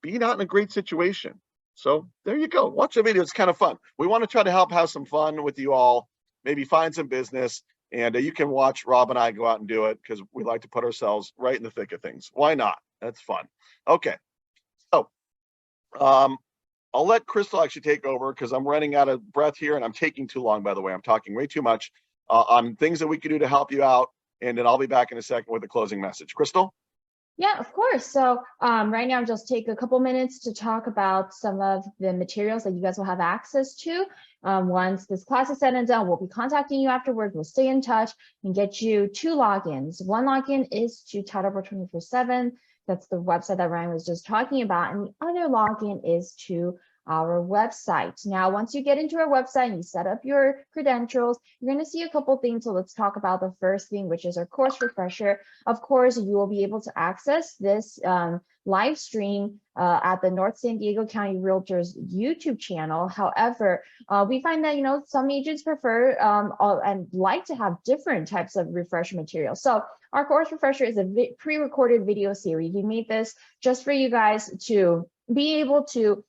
be not in a great situation. So there you go. Watch the video. It's kind of fun. We want to try to help have some fun with you all, maybe find some business. And you can watch Rob and I go out and do it, because we like to put ourselves right in the thick of things. Why not? That's fun. Okay. So I'll let Crystal actually take over, because I'm running out of breath here and I'm taking too long, by the way. I'm talking way too much on things that we can do to help you out. And then I'll be back in a second with a closing message. Crystal? Yeah, of course. So right now, just take a couple minutes to talk about some of the materials that you guys will have access to. Once this class is said and done, we'll be contacting you afterwards. We'll stay in touch and get you 2 logins. One login is to Title Pro 24/7. That's the website that Ryan was just talking about. And the other login is to our website. Now, once you get into our website and you set up your credentials, you're going to see a couple things. So let's talk about the first thing, which is our course refresher. Of course, you will be able to access this live stream at the North San Diego County Realtors YouTube channel. However, we find that, you know, some agents prefer and like to have different types of refresher material. So our course refresher is a pre-recorded video series. We made this just for you guys to be able to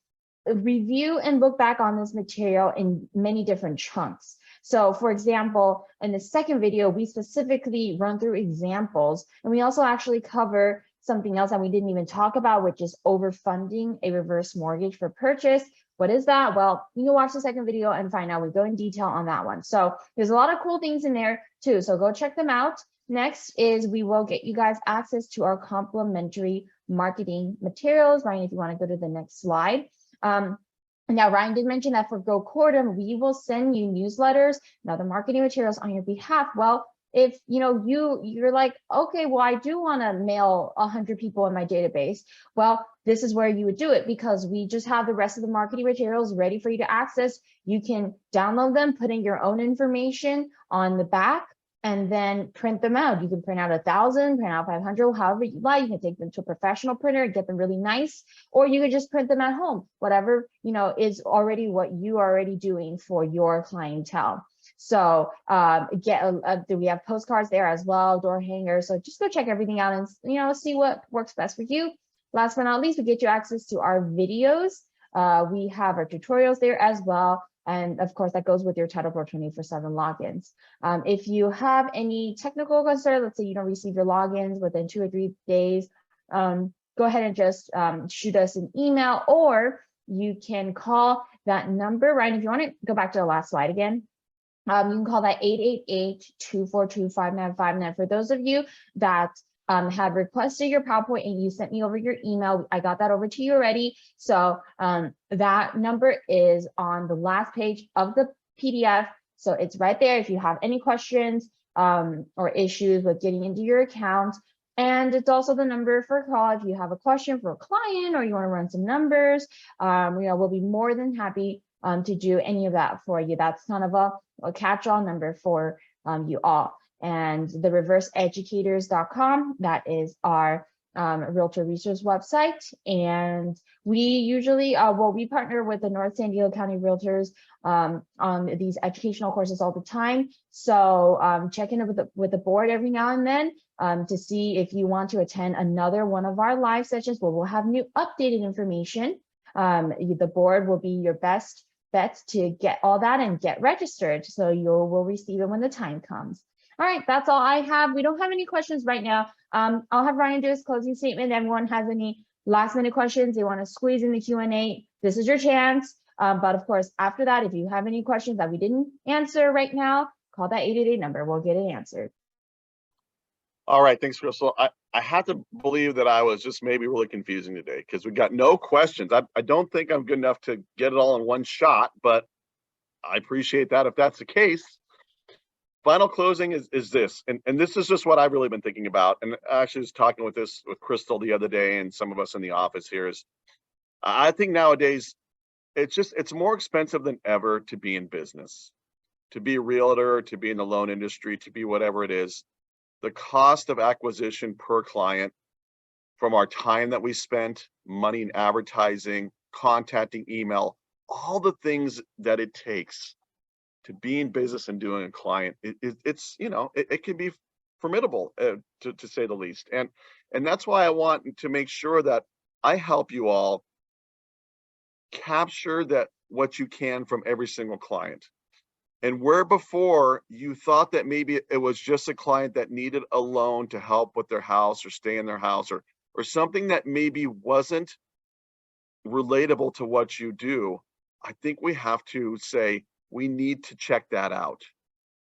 review and look back on this material in many different chunks. So for example, in the second video, we specifically run through examples, and we also actually cover something else that we didn't even talk about, which is overfunding a reverse mortgage for purchase. What is that? Well, you can watch the second video and find out. We go in detail on that one. So there's a lot of cool things in there too. So go check them out. Next is we will get you guys access to our complimentary marketing materials. Ryan, if you want to go to the next slide. Now, Ryan did mention that for GoCourt'em, we will send you newsletters and other marketing materials on your behalf. Well, if you know you're like, okay, well, I do want to mail 100 people in my database. Well, this is where you would do it, because we just have the rest of the marketing materials ready for you to access. You can download them, put in your own information on the back, and then print them out. You can print out 1,000, print out 500, however you like. You can take them to a professional printer, get them really nice, or you could just print them at home, whatever, you know, is already what you are already doing for your clientele. So we have postcards there as well, door hangers. So just go check everything out and, you know, see what works best for you. Last but not least, we get you access to our videos. We have our tutorials there as well. And of course, that goes with your Title Pro 24/7 logins. If you have any technical concern, let's say you don't receive your logins within 2 or 3 days, go ahead and just shoot us an email, or you can call that number. Ryan, if you want to go back to the last slide again, you can call that 888-242-5959. For those of you that have requested your PowerPoint and you sent me over your email, I got that over to you already. So that number is on the last page of the PDF. So it's right there if you have any questions or issues with getting into your account. And it's also the number for call if you have a question for a client or you want to run some numbers. You know, we'll be more than happy to do any of that for you. That's kind of a catch-all number for you all. And the reverseeducators.com, that is our realtor resource website. And We usually, well, we partner with the North San Diego County Realtors on these educational courses all the time. So check in with the board every now and then to see if you want to attend another one of our live sessions where we'll have new updated information. The board will be your best bet to get all that and get registered. So you will receive it when the time comes. All right, that's all I have. We don't have any questions right now. I'll have Ryan do his closing statement. Everyone has any last minute questions they want to squeeze in the Q&A, this is your chance. But of course, after that, if you have any questions that we didn't answer right now, call that 888 number. We'll get it answered. All right, thanks, Crystal. I have to believe that I was just maybe really confusing today because we got no questions. I don't think I'm good enough to get it all in one shot, but I appreciate that if that's the case. Final closing is this, and this is just what I've really been thinking about. And I actually was talking with Crystal the other day and some of us in the office here is, I think nowadays it's more expensive than ever to be in business, to be a realtor, to be in the loan industry, to be whatever it is. The cost of acquisition per client from our time that we spent, money in advertising, contacting, email, all the things that it takes to be in business and doing a client, it's, you know, it can be formidable to say the least. And that's why I want to make sure that I help you all capture that what you can from every single client. And where before you thought that maybe it was just a client that needed a loan to help with their house or stay in their house or something that maybe wasn't relatable to what you do, I think we have to say, we need to check that out.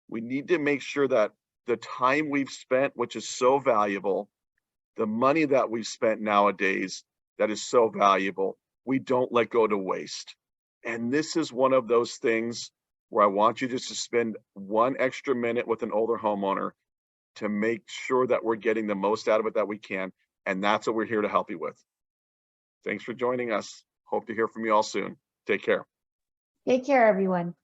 We need to make sure that the time we've spent, which is so valuable, the money that we've spent nowadays that is so valuable, we don't let go to waste. And this is one of those things where I want you just to spend one extra minute with an older homeowner to make sure that we're getting the most out of it that we can. And that's what we're here to help you with. Thanks for joining us. Hope to hear from you all soon. Take care. Take care, everyone.